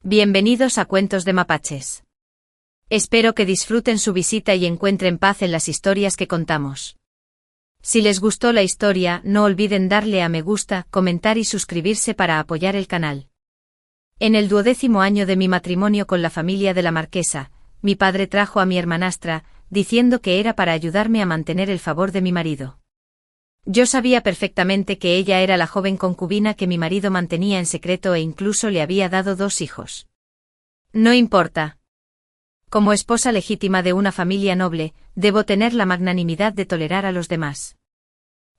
Bienvenidos a Cuentos de Mapaches. Espero que disfruten su visita y encuentren paz en las historias que contamos. Si les gustó la historia, no olviden darle a me gusta, comentar y suscribirse para apoyar el canal. En el 12º año de mi matrimonio con la familia de la marquesa, mi padre trajo a mi hermanastra, diciendo que era para ayudarme a mantener el favor de mi marido. Yo sabía perfectamente que ella era la joven concubina que mi marido mantenía en secreto e incluso le había dado 2 hijos. No importa. Como esposa legítima de una familia noble, debo tener la magnanimidad de tolerar a los demás.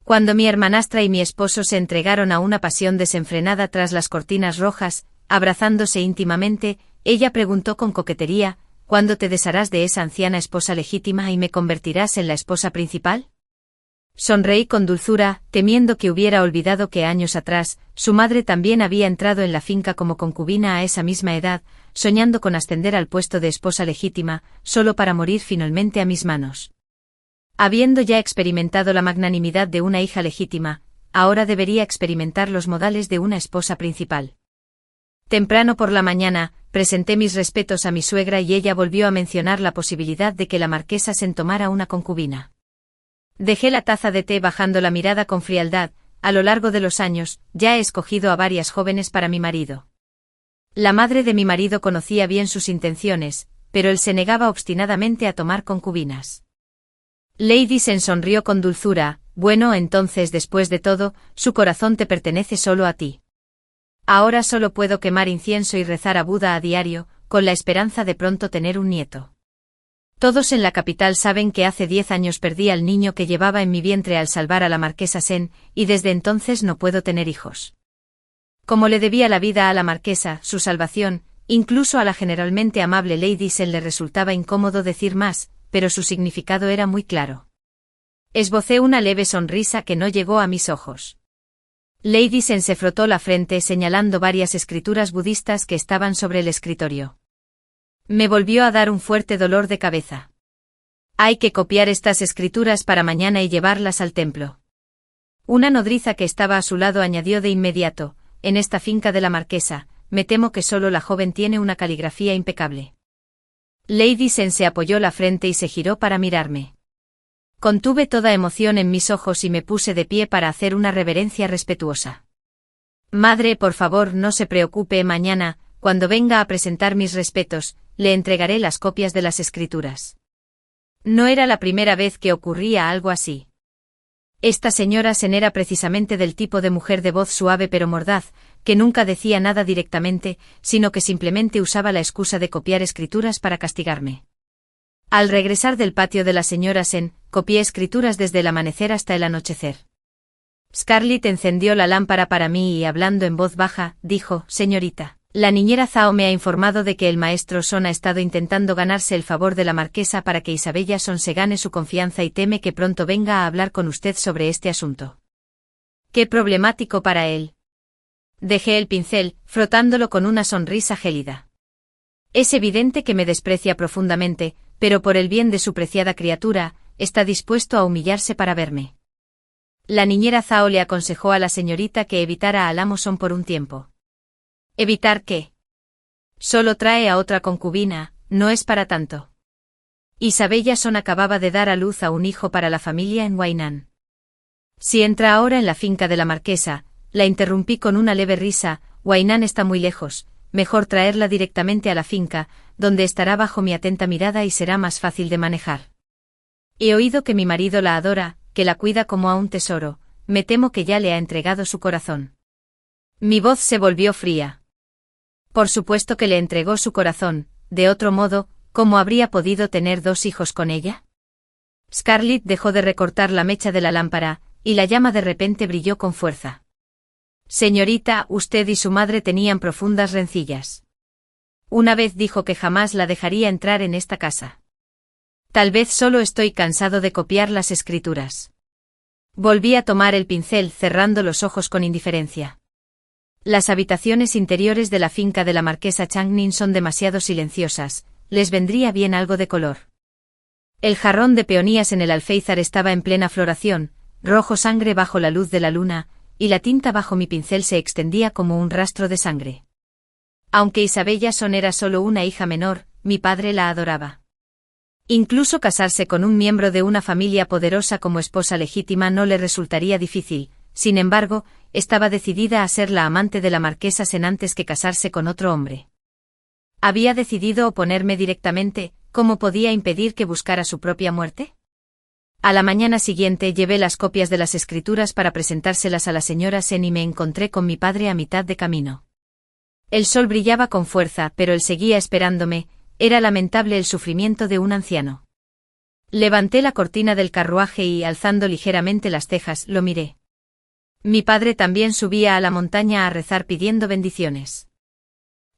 Cuando mi hermanastra y mi esposo se entregaron a una pasión desenfrenada tras las cortinas rojas, abrazándose íntimamente, ella preguntó con coquetería: ¿cuándo te desharás de esa anciana esposa legítima y me convertirás en la esposa principal? Sonreí con dulzura, temiendo que hubiera olvidado que años atrás, su madre también había entrado en la finca como concubina a esa misma edad, soñando con ascender al puesto de esposa legítima, solo para morir finalmente a mis manos. Habiendo ya experimentado la magnanimidad de una hija legítima, ahora debería experimentar los modales de una esposa principal. Temprano por la mañana, presenté mis respetos a mi suegra y ella volvió a mencionar la posibilidad de que la marquesa se entomara una concubina. Dejé la taza de té bajando la mirada con frialdad. A lo largo de los años, ya he escogido a varias jóvenes para mi marido. La madre de mi marido conocía bien sus intenciones, pero él se negaba obstinadamente a tomar concubinas. Lady Sen sonrió con dulzura: bueno, entonces después de todo, su corazón te pertenece solo a ti. Ahora solo puedo quemar incienso y rezar a Buda a diario, con la esperanza de pronto tener un nieto. Todos en la capital saben que hace 10 años perdí al niño que llevaba en mi vientre al salvar a la marquesa Sen, y desde entonces no puedo tener hijos. Como le debía la vida a la marquesa, su salvación, incluso a la generalmente amable Lady Sen le resultaba incómodo decir más, pero su significado era muy claro. Esbocé una leve sonrisa que no llegó a mis ojos. Lady Sen se frotó la frente señalando varias escrituras budistas que estaban sobre el escritorio. Me volvió a dar un fuerte dolor de cabeza. Hay que copiar estas escrituras para mañana y llevarlas al templo. Una nodriza que estaba a su lado añadió de inmediato: en esta finca de la marquesa, me temo que solo la joven tiene una caligrafía impecable. Lady Sen se apoyó la frente y se giró para mirarme. Contuve toda emoción en mis ojos y me puse de pie para hacer una reverencia respetuosa. Madre, por favor, no se preocupe, mañana, cuando venga a presentar mis respetos, le entregaré las copias de las escrituras. No era la primera vez que ocurría algo así. Esta señora Sen era precisamente del tipo de mujer de voz suave pero mordaz, que nunca decía nada directamente, sino que simplemente usaba la excusa de copiar escrituras para castigarme. Al regresar del patio de la señora Sen, copié escrituras desde el amanecer hasta el anochecer. Scarlett encendió la lámpara para mí y, hablando en voz baja, dijo: señorita, la niñera Zhao me ha informado de que el maestro Son ha estado intentando ganarse el favor de la marquesa para que Isabella Son se gane su confianza y teme que pronto venga a hablar con usted sobre este asunto. Qué problemático para él. Dejé el pincel, frotándolo con una sonrisa gélida. Es evidente que me desprecia profundamente, pero por el bien de su preciada criatura, está dispuesto a humillarse para verme. La niñera Zhao le aconsejó a la señorita que evitara al amo Son por un tiempo. ¿Evitar qué? Solo trae a otra concubina, no es para tanto. Isabella Son acababa de dar a luz a un hijo para la familia en Huainan. Si entra ahora en la finca de la marquesa, la interrumpí con una leve risa: Huainan está muy lejos, mejor traerla directamente a la finca, donde estará bajo mi atenta mirada y será más fácil de manejar. He oído que mi marido la adora, que la cuida como a un tesoro, me temo que ya le ha entregado su corazón. Mi voz se volvió fría. Por supuesto que le entregó su corazón, de otro modo, ¿cómo habría podido tener 2 hijos con ella? Scarlett dejó de recortar la mecha de la lámpara, y la llama de repente brilló con fuerza. Señorita, usted y su madre tenían profundas rencillas. Una vez dijo que jamás la dejaría entrar en esta casa. Tal vez solo estoy cansado de copiar las escrituras. Volví a tomar el pincel, cerrando los ojos con indiferencia. Las habitaciones interiores de la finca de la marquesa Changning son demasiado silenciosas, les vendría bien algo de color. El jarrón de peonías en el alféizar estaba en plena floración, rojo sangre bajo la luz de la luna, y la tinta bajo mi pincel se extendía como un rastro de sangre. Aunque Isabella Son era solo una hija menor, mi padre la adoraba. Incluso casarse con un miembro de una familia poderosa como esposa legítima no le resultaría difícil, sin embargo, estaba decidida a ser la amante de la marquesa Sen antes que casarse con otro hombre. Había decidido oponerme directamente, ¿cómo podía impedir que buscara su propia muerte? A la mañana siguiente llevé las copias de las escrituras para presentárselas a la señora Sen y me encontré con mi padre a mitad de camino. El sol brillaba con fuerza, pero él seguía esperándome. Era lamentable el sufrimiento de un anciano. Levanté la cortina del carruaje y, alzando ligeramente las cejas, lo miré. Mi padre también subía a la montaña a rezar pidiendo bendiciones.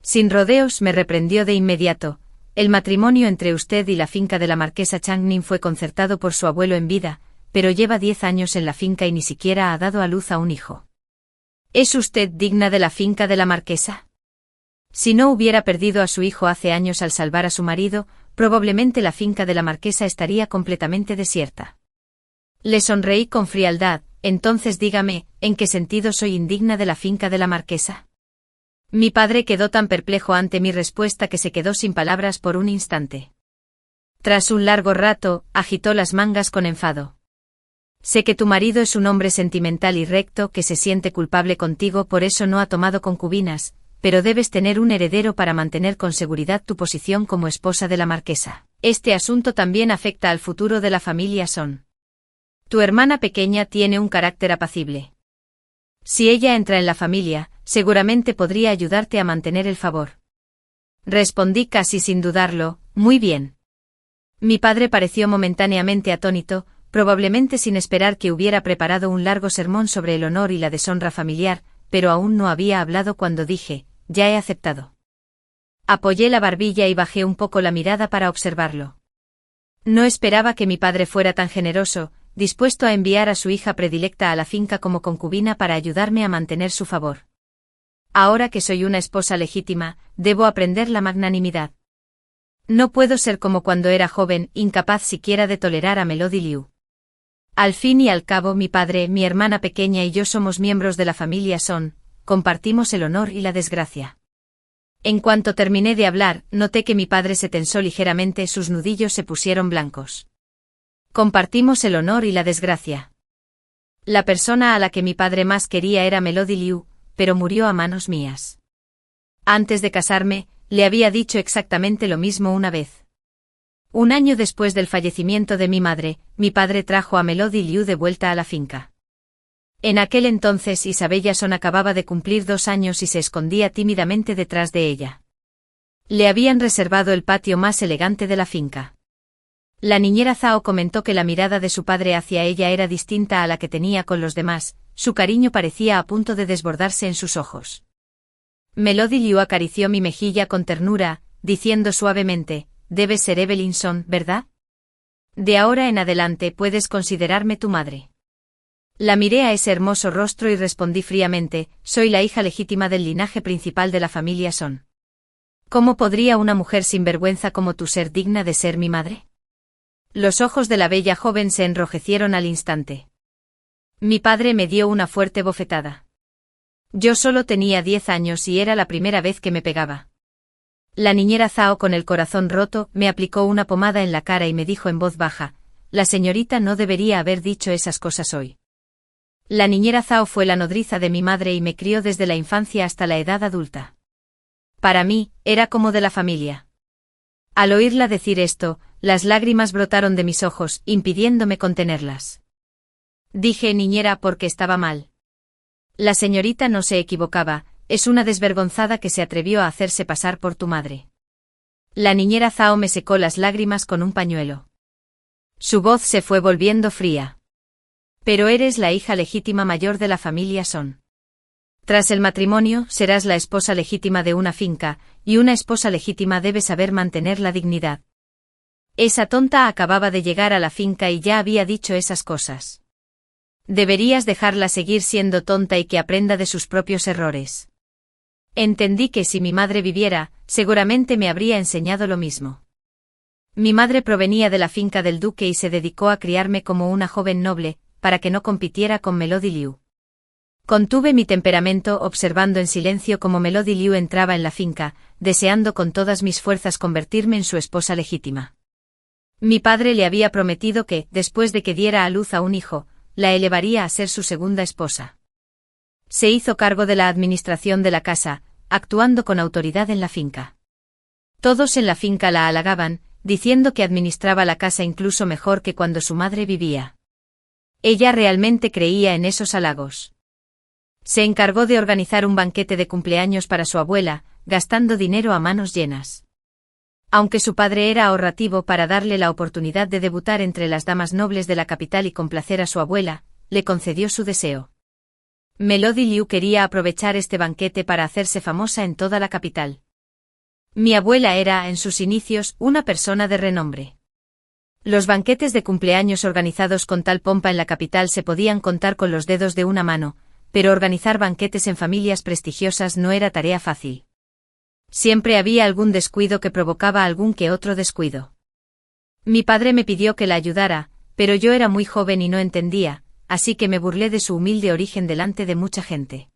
Sin rodeos me reprendió de inmediato. El matrimonio entre usted y la finca de la marquesa Changning fue concertado por su abuelo en vida, pero lleva 10 años en la finca y ni siquiera ha dado a luz a un hijo. ¿Es usted digna de la finca de la marquesa? Si no hubiera perdido a su hijo hace años al salvar a su marido, probablemente la finca de la marquesa estaría completamente desierta. Le sonreí con frialdad. Entonces dígame, ¿en qué sentido soy indigna de la finca de la marquesa? Mi padre quedó tan perplejo ante mi respuesta que se quedó sin palabras por un instante. Tras un largo rato, agitó las mangas con enfado. Sé que tu marido es un hombre sentimental y recto que se siente culpable contigo, por eso no ha tomado concubinas, pero debes tener un heredero para mantener con seguridad tu posición como esposa de la marquesa. Este asunto también afecta al futuro de la familia Son. Tu hermana pequeña tiene un carácter apacible. Si ella entra en la familia, seguramente podría ayudarte a mantener el favor. Respondí casi sin dudarlo, muy bien. Mi padre pareció momentáneamente atónito, probablemente sin esperar que hubiera preparado un largo sermón sobre el honor y la deshonra familiar, pero aún no había hablado cuando dije, ya he aceptado. Apoyé la barbilla y bajé un poco la mirada para observarlo. No esperaba que mi padre fuera tan generoso, dispuesto a enviar a su hija predilecta a la finca como concubina para ayudarme a mantener su favor. Ahora que soy una esposa legítima, debo aprender la magnanimidad. No puedo ser como cuando era joven, incapaz siquiera de tolerar a Melody Liu. Al fin y al cabo mi padre, mi hermana pequeña y yo somos miembros de la familia Son, compartimos el honor y la desgracia. En cuanto terminé de hablar, noté que mi padre se tensó ligeramente, sus nudillos se pusieron blancos. Compartimos el honor y la desgracia. La persona a la que mi padre más quería era Melody Liu, pero murió a manos mías. Antes de casarme, le había dicho exactamente lo mismo una vez. Un año después del fallecimiento de mi madre, mi padre trajo a Melody Liu de vuelta a la finca. En aquel entonces Isabella Son acababa de cumplir 2 años y se escondía tímidamente detrás de ella. Le habían reservado el patio más elegante de la finca. La niñera Zhao comentó que la mirada de su padre hacia ella era distinta a la que tenía con los demás, su cariño parecía a punto de desbordarse en sus ojos. Melody Liu acarició mi mejilla con ternura, diciendo suavemente, debes ser Evelyn Son, ¿verdad? De ahora en adelante puedes considerarme tu madre. La miré a ese hermoso rostro y respondí fríamente, soy la hija legítima del linaje principal de la familia Son. ¿Cómo podría una mujer sin vergüenza como tú ser digna de ser mi madre? Los ojos de la bella joven se enrojecieron al instante. Mi padre me dio una fuerte bofetada. Yo solo tenía 10 años y era la primera vez que me pegaba. La niñera Zhao, con el corazón roto, me aplicó una pomada en la cara y me dijo en voz baja, la señorita no debería haber dicho esas cosas hoy. La niñera Zhao fue la nodriza de mi madre y me crió desde la infancia hasta la edad adulta. Para mí, era como de la familia. Al oírla decir esto, las lágrimas brotaron de mis ojos, impidiéndome contenerlas. Dije niñera porque estaba mal. La señorita no se equivocaba, es una desvergonzada que se atrevió a hacerse pasar por tu madre. La niñera Zhao me secó las lágrimas con un pañuelo. Su voz se fue volviendo fría. Pero eres la hija legítima mayor de la familia Son. Tras el matrimonio, serás la esposa legítima de una finca, y una esposa legítima debe saber mantener la dignidad. Esa tonta acababa de llegar a la finca y ya había dicho esas cosas. Deberías dejarla seguir siendo tonta y que aprenda de sus propios errores. Entendí que si mi madre viviera, seguramente me habría enseñado lo mismo. Mi madre provenía de la finca del duque y se dedicó a criarme como una joven noble, para que no compitiera con Melody Liu. Contuve mi temperamento observando en silencio cómo Melody Liu entraba en la finca, deseando con todas mis fuerzas convertirme en su esposa legítima. Mi padre le había prometido que, después de que diera a luz a un hijo, la elevaría a ser su segunda esposa. Se hizo cargo de la administración de la casa, actuando con autoridad en la finca. Todos en la finca la halagaban, diciendo que administraba la casa incluso mejor que cuando su madre vivía. Ella realmente creía en esos halagos. Se encargó de organizar un banquete de cumpleaños para su abuela, gastando dinero a manos llenas. Aunque su padre era ahorrativo para darle la oportunidad de debutar entre las damas nobles de la capital y complacer a su abuela, le concedió su deseo. Melody Liu quería aprovechar este banquete para hacerse famosa en toda la capital. Mi abuela era, en sus inicios, una persona de renombre. Los banquetes de cumpleaños organizados con tal pompa en la capital se podían contar con los dedos de una mano, pero organizar banquetes en familias prestigiosas no era tarea fácil. Siempre había algún descuido que provocaba algún que otro descuido. Mi padre me pidió que la ayudara, pero yo era muy joven y no entendía, así que me burlé de su humilde origen delante de mucha gente.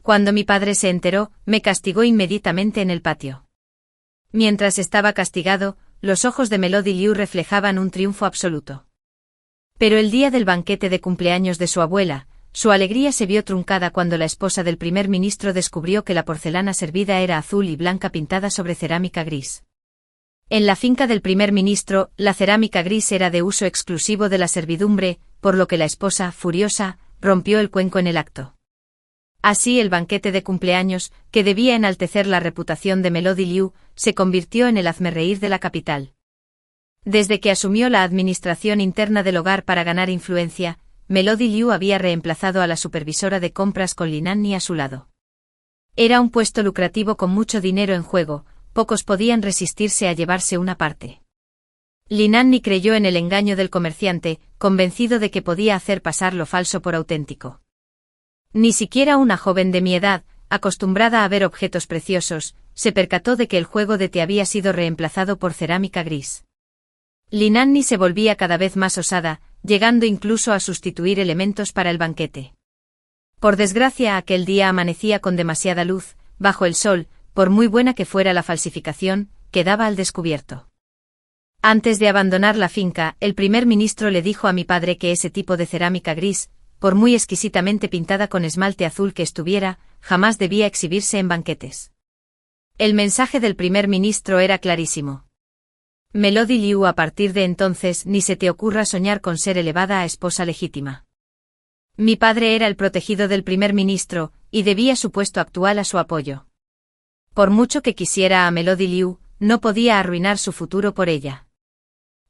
Cuando mi padre se enteró, me castigó inmediatamente en el patio. Mientras estaba castigado, los ojos de Melody Liu reflejaban un triunfo absoluto. Pero el día del banquete de cumpleaños de su abuela, su alegría se vio truncada cuando la esposa del primer ministro descubrió que la porcelana servida era azul y blanca pintada sobre cerámica gris. En la finca del primer ministro, la cerámica gris era de uso exclusivo de la servidumbre, por lo que la esposa, furiosa, rompió el cuenco en el acto. Así el banquete de cumpleaños, que debía enaltecer la reputación de Melody Liu, se convirtió en el hazmerreír de la capital. Desde que asumió la administración interna del hogar para ganar influencia, Melody Liu había reemplazado a la supervisora de compras con Lin Nanni a su lado. Era un puesto lucrativo con mucho dinero en juego, pocos podían resistirse a llevarse una parte. Lin Nanni creyó en el engaño del comerciante, convencido de que podía hacer pasar lo falso por auténtico. Ni siquiera una joven de mi edad, acostumbrada a ver objetos preciosos, se percató de que el juego de té había sido reemplazado por cerámica gris. Lin Nanni se volvía cada vez más osada, llegando incluso a sustituir elementos para el banquete. Por desgracia, aquel día amanecía con demasiada luz, bajo el sol, por muy buena que fuera la falsificación, quedaba al descubierto. Antes de abandonar la finca, el primer ministro le dijo a mi padre que ese tipo de cerámica gris, por muy exquisitamente pintada con esmalte azul que estuviera, jamás debía exhibirse en banquetes. El mensaje del primer ministro era clarísimo. Melody Liu, a partir de entonces ni se te ocurra soñar con ser elevada a esposa legítima. Mi padre era el protegido del primer ministro, y debía su puesto actual a su apoyo. Por mucho que quisiera a Melody Liu, no podía arruinar su futuro por ella.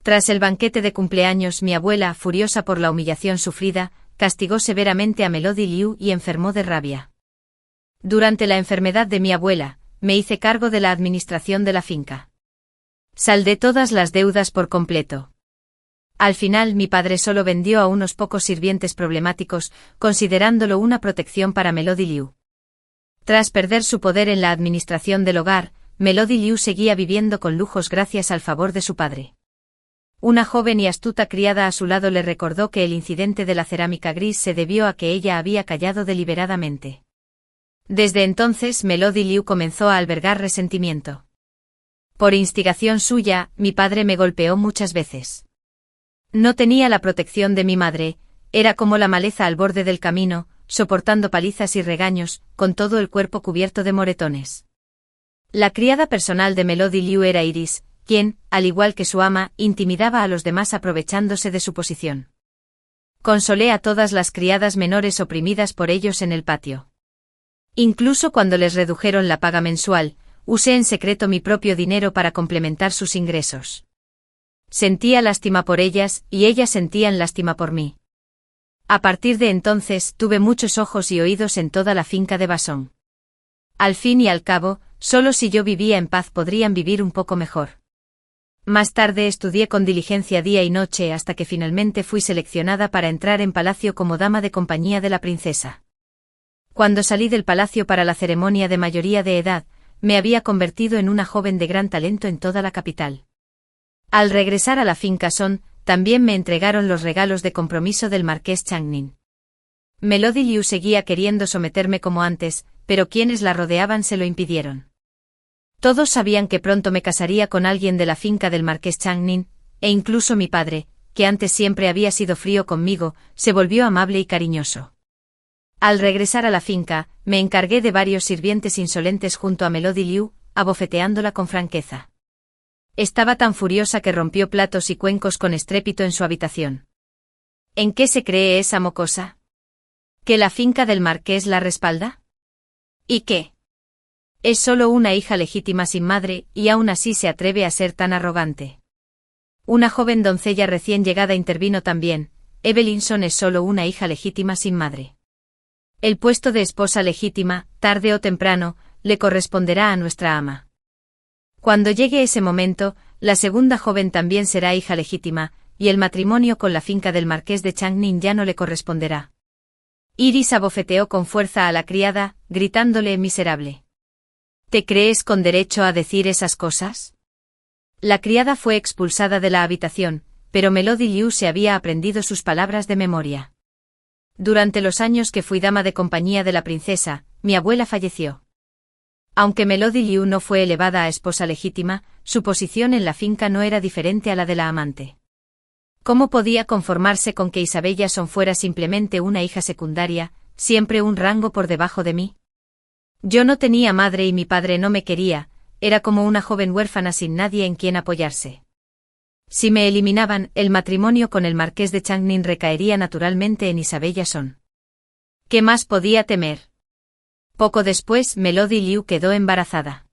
Tras el banquete de cumpleaños, mi abuela, furiosa por la humillación sufrida, castigó severamente a Melody Liu y enfermó de rabia. Durante la enfermedad de mi abuela, me hice cargo de la administración de la finca. Saldé todas las deudas por completo. Al final mi padre solo vendió a unos pocos sirvientes problemáticos, considerándolo una protección para Melody Liu. Tras perder su poder en la administración del hogar, Melody Liu seguía viviendo con lujos gracias al favor de su padre. Una joven y astuta criada a su lado le recordó que el incidente de la cerámica gris se debió a que ella había callado deliberadamente. Desde entonces Melody Liu comenzó a albergar resentimiento. Por instigación suya, mi padre me golpeó muchas veces. No tenía la protección de mi madre, era como la maleza al borde del camino, soportando palizas y regaños, con todo el cuerpo cubierto de moretones. La criada personal de Melody Liu era Iris, quien, al igual que su ama, intimidaba a los demás aprovechándose de su posición. Consolé a todas las criadas menores oprimidas por ellos en el patio. Incluso cuando les redujeron la paga mensual, usé en secreto mi propio dinero para complementar sus ingresos. Sentía lástima por ellas, y ellas sentían lástima por mí. A partir de entonces, tuve muchos ojos y oídos en toda la finca de Basón. Al fin y al cabo, solo si yo vivía en paz podrían vivir un poco mejor. Más tarde estudié con diligencia día y noche hasta que finalmente fui seleccionada para entrar en palacio como dama de compañía de la princesa. Cuando salí del palacio para la ceremonia de mayoría de edad, me había convertido en una joven de gran talento en toda la capital. Al regresar a la finca Son, también me entregaron los regalos de compromiso del marqués Changnin. Melody Liu seguía queriendo someterme como antes, pero quienes la rodeaban se lo impidieron. Todos sabían que pronto me casaría con alguien de la finca del marqués Changning, e incluso mi padre, que antes siempre había sido frío conmigo, se volvió amable y cariñoso. Al regresar a la finca, me encargué de varios sirvientes insolentes junto a Melody Liu, abofeteándola con franqueza. Estaba tan furiosa que rompió platos y cuencos con estrépito en su habitación. ¿En qué se cree esa mocosa? ¿Que la finca del marqués la respalda? ¿Y qué? Es solo una hija legítima sin madre, y aún así se atreve a ser tan arrogante. Una joven doncella recién llegada intervino también: Evelinson es solo una hija legítima sin madre. El puesto de esposa legítima, tarde o temprano, le corresponderá a nuestra ama. Cuando llegue ese momento, la segunda joven también será hija legítima, y el matrimonio con la finca del marqués de Changning ya no le corresponderá. Iris abofeteó con fuerza a la criada, gritándole miserable. ¿Te crees con derecho a decir esas cosas? La criada fue expulsada de la habitación, pero Melody Liu se había aprendido sus palabras de memoria. Durante los años que fui dama de compañía de la princesa, mi abuela falleció. Aunque Melody Liu no fue elevada a esposa legítima, su posición en la finca no era diferente a la de la amante. ¿Cómo podía conformarse con que Isabella Son fuera simplemente una hija secundaria, siempre un rango por debajo de mí? Yo no tenía madre y mi padre no me quería, era como una joven huérfana sin nadie en quien apoyarse. Si me eliminaban, el matrimonio con el marqués de Changning recaería naturalmente en Isabella Son. ¿Qué más podía temer? Poco después, Melody Liu quedó embarazada.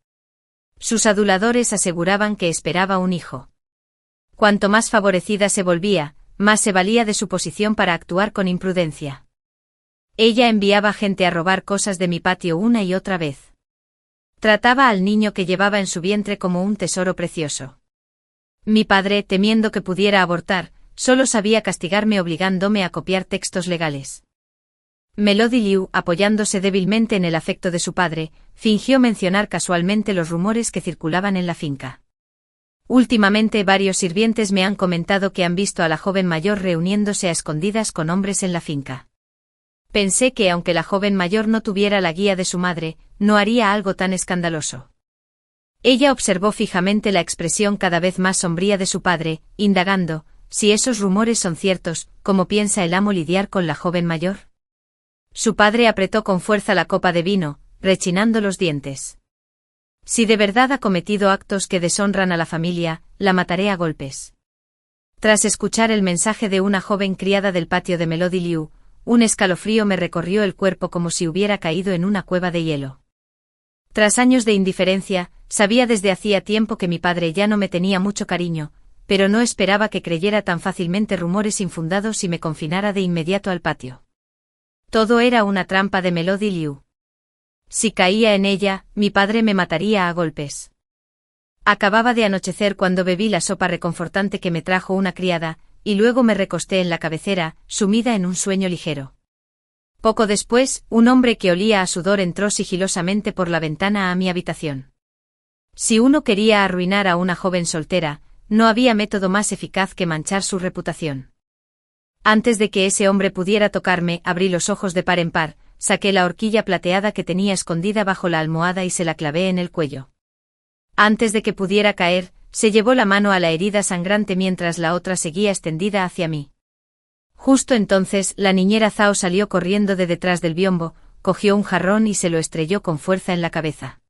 Sus aduladores aseguraban que esperaba un hijo. Cuanto más favorecida se volvía, más se valía de su posición para actuar con imprudencia. Ella enviaba gente a robar cosas de mi patio una y otra vez. Trataba al niño que llevaba en su vientre como un tesoro precioso. Mi padre, temiendo que pudiera abortar, solo sabía castigarme obligándome a copiar textos legales. Melody Liu, apoyándose débilmente en el afecto de su padre, fingió mencionar casualmente los rumores que circulaban en la finca. Últimamente varios sirvientes me han comentado que han visto a la joven mayor reuniéndose a escondidas con hombres en la finca. Pensé que aunque la joven mayor no tuviera la guía de su madre, no haría algo tan escandaloso. Ella observó fijamente la expresión cada vez más sombría de su padre, indagando: si esos rumores son ciertos, ¿cómo piensa el amo lidiar con la joven mayor? Su padre apretó con fuerza la copa de vino, rechinando los dientes. Si de verdad ha cometido actos que deshonran a la familia, la mataré a golpes. Tras escuchar el mensaje de una joven criada del patio de Melody Liu, un escalofrío me recorrió el cuerpo como si hubiera caído en una cueva de hielo. Tras años de indiferencia, sabía desde hacía tiempo que mi padre ya no me tenía mucho cariño, pero no esperaba que creyera tan fácilmente rumores infundados y me confinara de inmediato al patio. Todo era una trampa de Melody Liu. Si caía en ella, mi padre me mataría a golpes. Acababa de anochecer cuando bebí la sopa reconfortante que me trajo una criada, y luego me recosté en la cabecera, sumida en un sueño ligero. Poco después, un hombre que olía a sudor entró sigilosamente por la ventana a mi habitación. Si uno quería arruinar a una joven soltera, no había método más eficaz que manchar su reputación. Antes de que ese hombre pudiera tocarme, abrí los ojos de par en par, saqué la horquilla plateada que tenía escondida bajo la almohada y se la clavé en el cuello. Antes de que pudiera caer, se llevó la mano a la herida sangrante mientras la otra seguía extendida hacia mí. Justo entonces, la niñera Zhao salió corriendo de detrás del biombo, cogió un jarrón y se lo estrelló con fuerza en la cabeza.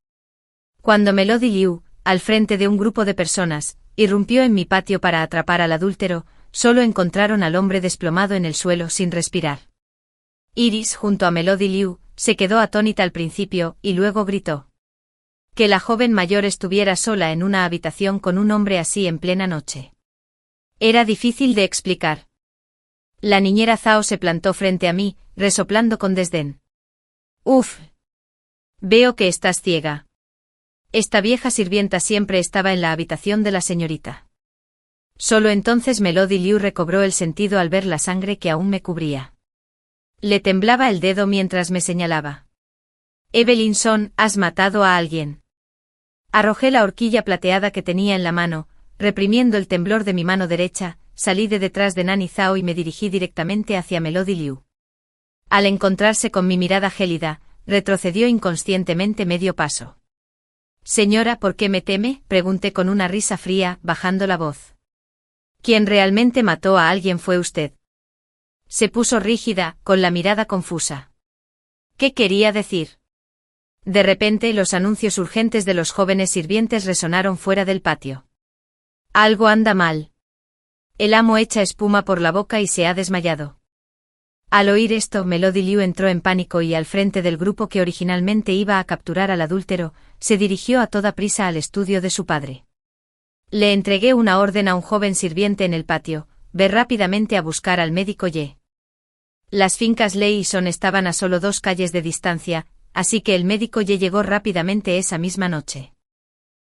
Cuando Melody Liu, al frente de un grupo de personas, irrumpió en mi patio para atrapar al adúltero, solo encontraron al hombre desplomado en el suelo sin respirar. Iris, junto a Melody Liu, se quedó atónita al principio y luego gritó. Que la joven mayor estuviera sola en una habitación con un hombre así en plena noche. Era difícil de explicar. La niñera Zhao se plantó frente a mí, resoplando con desdén. Uf. Veo que estás ciega. Esta vieja sirvienta siempre estaba en la habitación de la señorita. Solo entonces Melody Liu recobró el sentido al ver la sangre que aún me cubría. Le temblaba el dedo mientras me señalaba. Evelinson, has matado a alguien. Arrojé la horquilla plateada que tenía en la mano, reprimiendo el temblor de mi mano derecha, salí de detrás de Nani Zhao y me dirigí directamente hacia Melody Liu. Al encontrarse con mi mirada gélida, retrocedió inconscientemente medio paso. Señora, ¿por qué me teme?, pregunté con una risa fría, bajando la voz. Quien realmente mató a alguien fue usted. Se puso rígida, con la mirada confusa. ¿Qué quería decir? De repente los anuncios urgentes de los jóvenes sirvientes resonaron fuera del patio. Algo anda mal. El amo echa espuma por la boca y se ha desmayado. Al oír esto, Melody Liu entró en pánico y al frente del grupo que originalmente iba a capturar al adúltero, se dirigió a toda prisa al estudio de su padre. Le entregué una orden a un joven sirviente en el patio: ve rápidamente a buscar al médico Ye. Las fincas Lei y Son estaban a solo 2 calles de distancia, así que el médico Ye llegó rápidamente esa misma noche.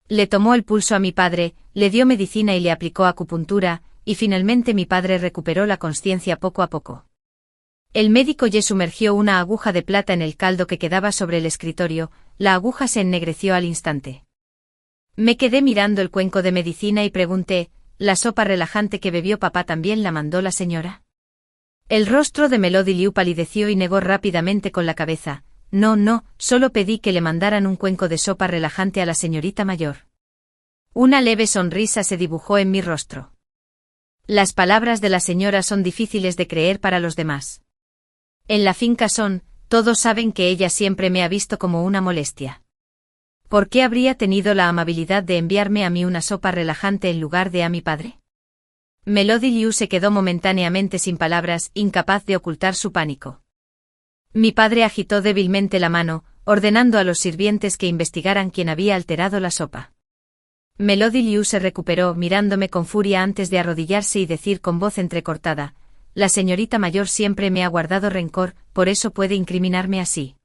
Le tomó el pulso a mi padre, le dio medicina y le aplicó acupuntura, y finalmente mi padre recuperó la consciencia poco a poco. El médico Ye sumergió una aguja de plata en el caldo que quedaba sobre el escritorio, la aguja se ennegreció al instante. Me quedé mirando el cuenco de medicina y pregunté: ¿la sopa relajante que bebió papá también la mandó la señora? El rostro de Melody Liu palideció y negó rápidamente con la cabeza: no, solo pedí que le mandaran un cuenco de sopa relajante a la señorita mayor. Una leve sonrisa se dibujó en mi rostro. Las palabras de la señora son difíciles de creer para los demás. En la finca Son, todos saben que ella siempre me ha visto como una molestia. ¿Por qué habría tenido la amabilidad de enviarme a mí una sopa relajante en lugar de a mi padre? Melody Liu se quedó momentáneamente sin palabras, incapaz de ocultar su pánico. Mi padre agitó débilmente la mano, ordenando a los sirvientes que investigaran quién había alterado la sopa. Melody Liu se recuperó, mirándome con furia antes de arrodillarse y decir con voz entrecortada: la señorita mayor siempre me ha guardado rencor, por eso puede incriminarme así.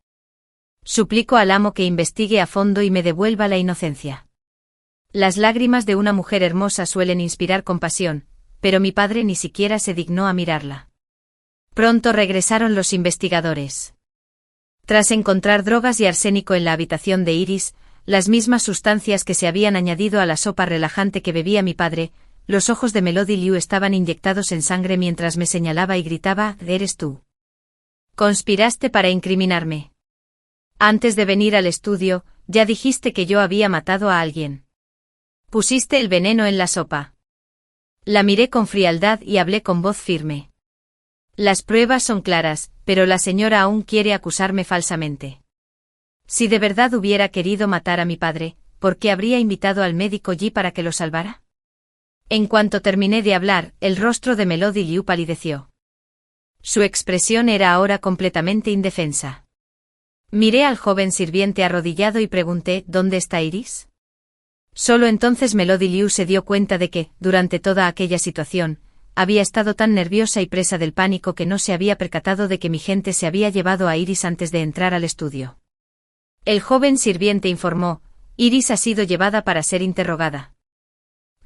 Suplico al amo que investigue a fondo y me devuelva la inocencia. Las lágrimas de una mujer hermosa suelen inspirar compasión, pero mi padre ni siquiera se dignó a mirarla. Pronto regresaron los investigadores. Tras encontrar drogas y arsénico en la habitación de Iris, las mismas sustancias que se habían añadido a la sopa relajante que bebía mi padre, los ojos de Melody Liu estaban inyectados en sangre mientras me señalaba y gritaba: ¿eres tú? Conspiraste para incriminarme. Antes de venir al estudio, ya dijiste que yo había matado a alguien. Pusiste el veneno en la sopa. La miré con frialdad y hablé con voz firme. Las pruebas son claras, pero la señora aún quiere acusarme falsamente. Si de verdad hubiera querido matar a mi padre, ¿por qué habría invitado al médico Yi para que lo salvara? En cuanto terminé de hablar, el rostro de Melody Liu palideció. Su expresión era ahora completamente indefensa. Miré al joven sirviente arrodillado y pregunté: ¿dónde está Iris? Solo entonces Melody Liu se dio cuenta de que, durante toda aquella situación, había estado tan nerviosa y presa del pánico que no se había percatado de que mi gente se había llevado a Iris antes de entrar al estudio. El joven sirviente informó: Iris ha sido llevada para ser interrogada.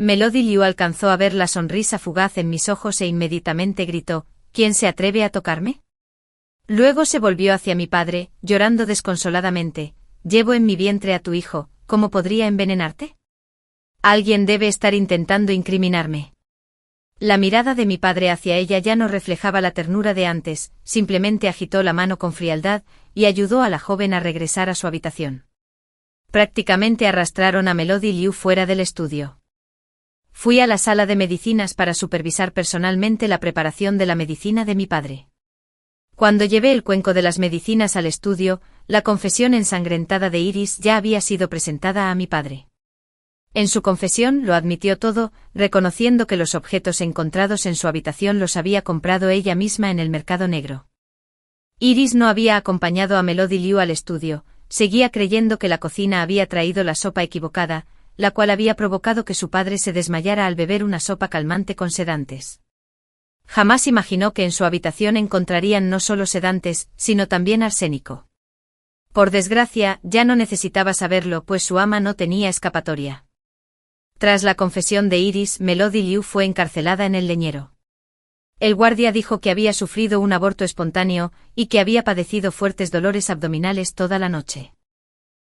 Melody Liu alcanzó a ver la sonrisa fugaz en mis ojos e inmediatamente gritó: ¿quién se atreve a tocarme? Luego se volvió hacia mi padre, llorando desconsoladamente: llevo en mi vientre a tu hijo, ¿cómo podría envenenarte? Alguien debe estar intentando incriminarme. La mirada de mi padre hacia ella ya no reflejaba la ternura de antes, simplemente agitó la mano con frialdad y ayudó a la joven a regresar a su habitación. Prácticamente arrastraron a Melody Liu fuera del estudio. Fui a la sala de medicinas para supervisar personalmente la preparación de la medicina de mi padre. Cuando llevé el cuenco de las medicinas al estudio, la confesión ensangrentada de Iris ya había sido presentada a mi padre. En su confesión lo admitió todo, reconociendo que los objetos encontrados en su habitación los había comprado ella misma en el mercado negro. Iris no había acompañado a Melody Liu al estudio, seguía creyendo que la cocina había traído la sopa equivocada, la cual había provocado que su padre se desmayara al beber una sopa calmante con sedantes. Jamás imaginó que en su habitación encontrarían no solo sedantes, sino también arsénico. Por desgracia, ya no necesitaba saberlo, pues su ama no tenía escapatoria. Tras la confesión de Iris, Melody Liu fue encarcelada en el leñero. El guardia dijo que había sufrido un aborto espontáneo y que había padecido fuertes dolores abdominales toda la noche.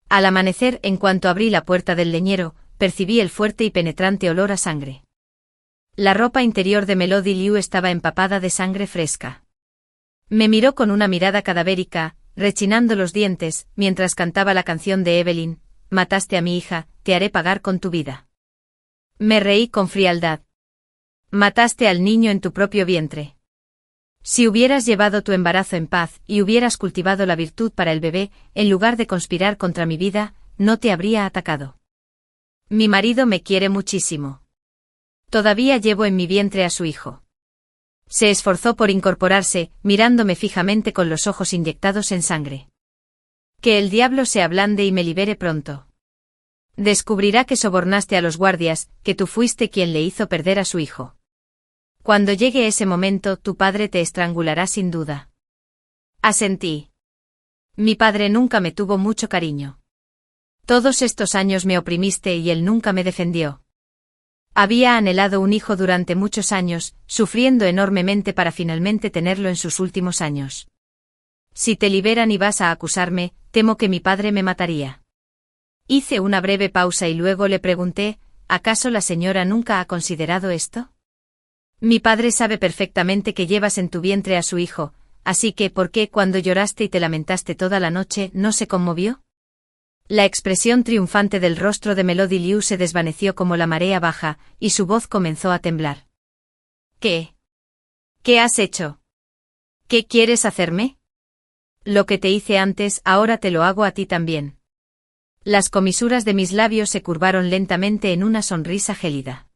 Al amanecer, en cuanto abrí la puerta del leñero, percibí el fuerte y penetrante olor a sangre. La ropa interior de Melody Liu estaba empapada de sangre fresca. Me miró con una mirada cadavérica, rechinando los dientes, mientras cantaba la canción de Evelyn: mataste a mi hija, te haré pagar con tu vida. Me reí con frialdad. Mataste al niño en tu propio vientre. Si hubieras llevado tu embarazo en paz y hubieras cultivado la virtud para el bebé, en lugar de conspirar contra mi vida, no te habría atacado. Mi marido me quiere muchísimo. Todavía llevo en mi vientre a su hijo. Se esforzó por incorporarse, mirándome fijamente con los ojos inyectados en sangre. Que el diablo se ablande y me libere pronto. Descubrirá que sobornaste a los guardias, que tú fuiste quien le hizo perder a su hijo. Cuando llegue ese momento, tu padre te estrangulará sin duda. Asentí. Mi padre nunca me tuvo mucho cariño. Todos estos años me oprimiste y él nunca me defendió. Había anhelado un hijo durante muchos años, sufriendo enormemente para finalmente tenerlo en sus últimos años. Si te liberan y vas a acusarme, temo que mi padre me mataría. Hice una breve pausa y luego le pregunté: ¿acaso la señora nunca ha considerado esto? Mi padre sabe perfectamente que llevas en tu vientre a su hijo, así que ¿por qué cuando lloraste y te lamentaste toda la noche no se conmovió? La expresión triunfante del rostro de Melody Liu se desvaneció como la marea baja, y su voz comenzó a temblar. ¿Qué? ¿Qué has hecho? ¿Qué quieres hacerme? Lo que te hice antes, ahora te lo hago a ti también. Las comisuras de mis labios se curvaron lentamente en una sonrisa gélida.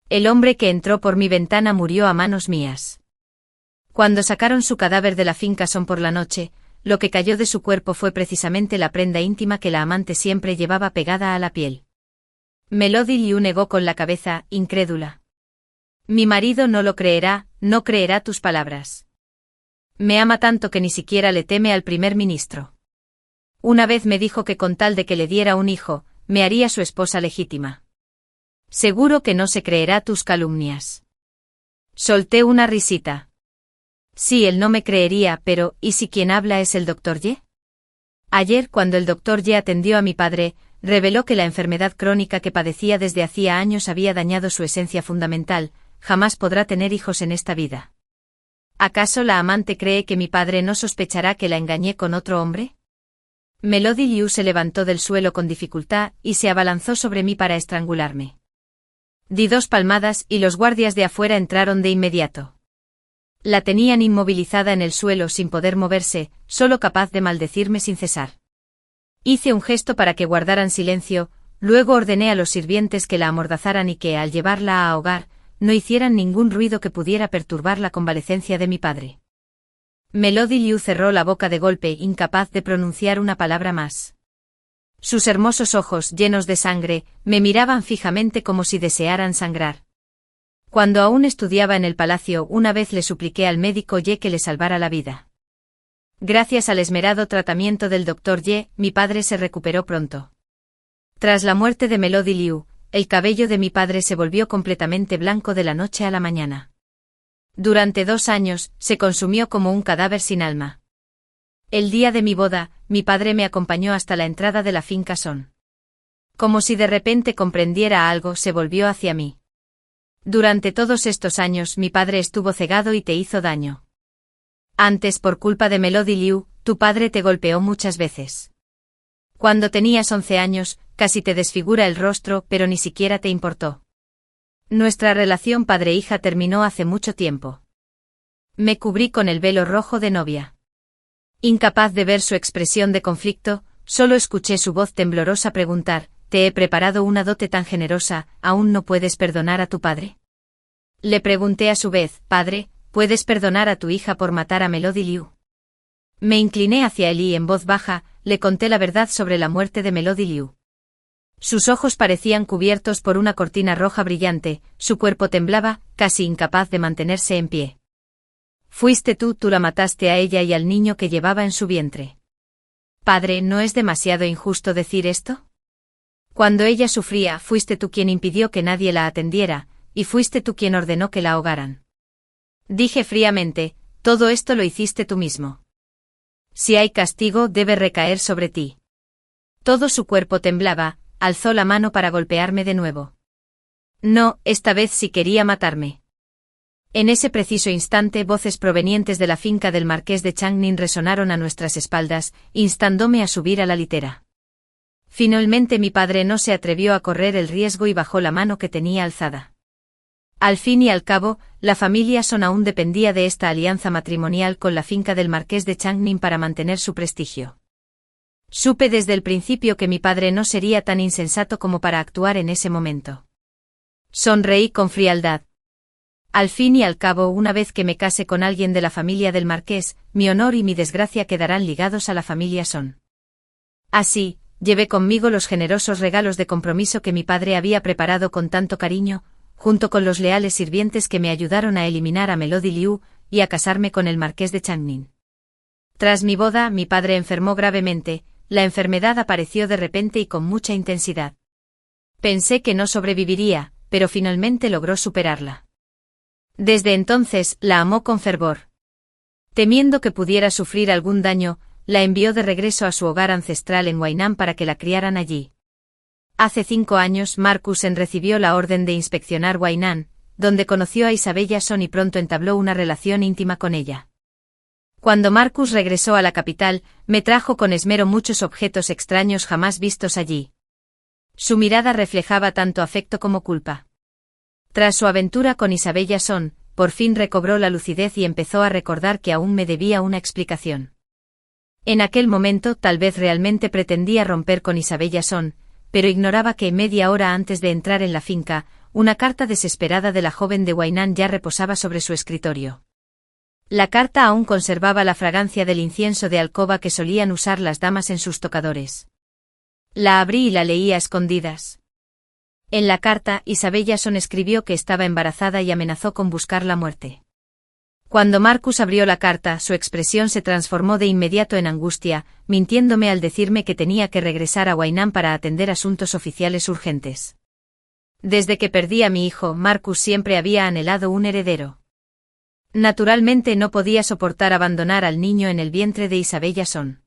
El hombre que entró por mi ventana murió a manos mías. Cuando sacaron su cadáver de la finca Son por la noche, lo que cayó de su cuerpo fue precisamente la prenda íntima que la amante siempre llevaba pegada a la piel. Melody Liu negó con la cabeza, incrédula. Mi marido no lo creerá, no creerá tus palabras. Me ama tanto que ni siquiera le teme al primer ministro. Una vez me dijo que con tal de que le diera un hijo, me haría su esposa legítima. Seguro que no se creerá tus calumnias. Solté una risita. Sí, él no me creería, pero ¿y si quien habla es el doctor Ye? Ayer, cuando el doctor Ye atendió a mi padre, reveló que la enfermedad crónica que padecía desde hacía años había dañado su esencia fundamental: jamás podrá tener hijos en esta vida. ¿Acaso la amante cree que mi padre no sospechará que la engañé con otro hombre? Melody Liu se levantó del suelo con dificultad y se abalanzó sobre mí para estrangularme. Di 2 palmadas y los guardias de afuera entraron de inmediato. La tenían inmovilizada en el suelo sin poder moverse, solo capaz de maldecirme sin cesar. Hice un gesto para que guardaran silencio, luego ordené a los sirvientes que la amordazaran y que, al llevarla a ahogar, no hicieran ningún ruido que pudiera perturbar la convalecencia de mi padre. Melody Liu cerró la boca de golpe, incapaz de pronunciar una palabra más. Sus hermosos ojos, llenos de sangre, me miraban fijamente como si desearan sangrar. Cuando aún estudiaba en el palacio, una vez le supliqué al médico Ye que le salvara la vida. Gracias al esmerado tratamiento del doctor Ye, mi padre se recuperó pronto. Tras la muerte de Melody Liu, el cabello de mi padre se volvió completamente blanco de la noche a la mañana. Durante 2 años, se consumió como un cadáver sin alma. El día de mi boda, mi padre me acompañó hasta la entrada de la finca Son. Como si de repente comprendiera algo, se volvió hacia mí. Durante todos estos años mi padre estuvo cegado y te hizo daño. Antes, por culpa de Melody Liu, tu padre te golpeó muchas veces. Cuando tenías 11 años, casi te desfigura el rostro, pero ni siquiera te importó. Nuestra relación padre-hija terminó hace mucho tiempo. Me cubrí con el velo rojo de novia. Incapaz de ver su expresión de conflicto, solo escuché su voz temblorosa preguntar: «Te he preparado una dote tan generosa, ¿aún no puedes perdonar a tu padre?». Le pregunté a su vez: «Padre, ¿puedes perdonar a tu hija por matar a Melody Liu?». Me incliné hacia él y en voz baja, le conté la verdad sobre la muerte de Melody Liu. Sus ojos parecían cubiertos por una cortina roja brillante, su cuerpo temblaba, casi incapaz de mantenerse en pie. «Fuiste tú la mataste a ella y al niño que llevaba en su vientre». «Padre, ¿no es demasiado injusto decir esto? Cuando ella sufría, fuiste tú quien impidió que nadie la atendiera, y fuiste tú quien ordenó que la ahogaran». Dije fríamente: «Todo esto lo hiciste tú mismo. Si hay castigo, debe recaer sobre ti». Todo su cuerpo temblaba, alzó la mano para golpearme de nuevo. No, esta vez sí quería matarme. En ese preciso instante voces provenientes de la finca del marqués de Changning resonaron a nuestras espaldas, instándome a subir a la litera. Finalmente mi padre no se atrevió a correr el riesgo y bajó la mano que tenía alzada. Al fin y al cabo, la familia Son aún dependía de esta alianza matrimonial con la finca del marqués de Changning para mantener su prestigio. Supe desde el principio que mi padre no sería tan insensato como para actuar en ese momento. Sonreí con frialdad. Al fin y al cabo, una vez que me case con alguien de la familia del marqués, mi honor y mi desgracia quedarán ligados a la familia Son. Así, llevé conmigo los generosos regalos de compromiso que mi padre había preparado con tanto cariño, junto con los leales sirvientes que me ayudaron a eliminar a Melody Liu y a casarme con el marqués de Changning. Tras mi boda, mi padre enfermó gravemente, la enfermedad apareció de repente y con mucha intensidad. Pensé que no sobreviviría, pero finalmente logró superarla. Desde entonces, la amó con fervor. Temiendo que pudiera sufrir algún daño, la envió de regreso a su hogar ancestral en Huainan para que la criaran allí. Hace 5 años, Marcusen recibió la orden de inspeccionar Huainan, donde conoció a Isabella Son y pronto entabló una relación íntima con ella. Cuando Marcus regresó a la capital, me trajo con esmero muchos objetos extraños jamás vistos allí. Su mirada reflejaba tanto afecto como culpa. Tras su aventura con Isabella Son, por fin recobró la lucidez y empezó a recordar que aún me debía una explicación. En aquel momento tal vez realmente pretendía romper con Isabella Son, pero ignoraba que media hora antes de entrar en la finca, una carta desesperada de la joven de Huainan ya reposaba sobre su escritorio. La carta aún conservaba la fragancia del incienso de alcoba que solían usar las damas en sus tocadores. La abrí y la leí a escondidas. En la carta, Isabella Son escribió que estaba embarazada y amenazó con buscar la muerte. Cuando Marcus abrió la carta, su expresión se transformó de inmediato en angustia, mintiéndome al decirme que tenía que regresar a Huainan para atender asuntos oficiales urgentes. Desde que perdí a mi hijo, Marcus siempre había anhelado un heredero. Naturalmente no podía soportar abandonar al niño en el vientre de Isabella Son.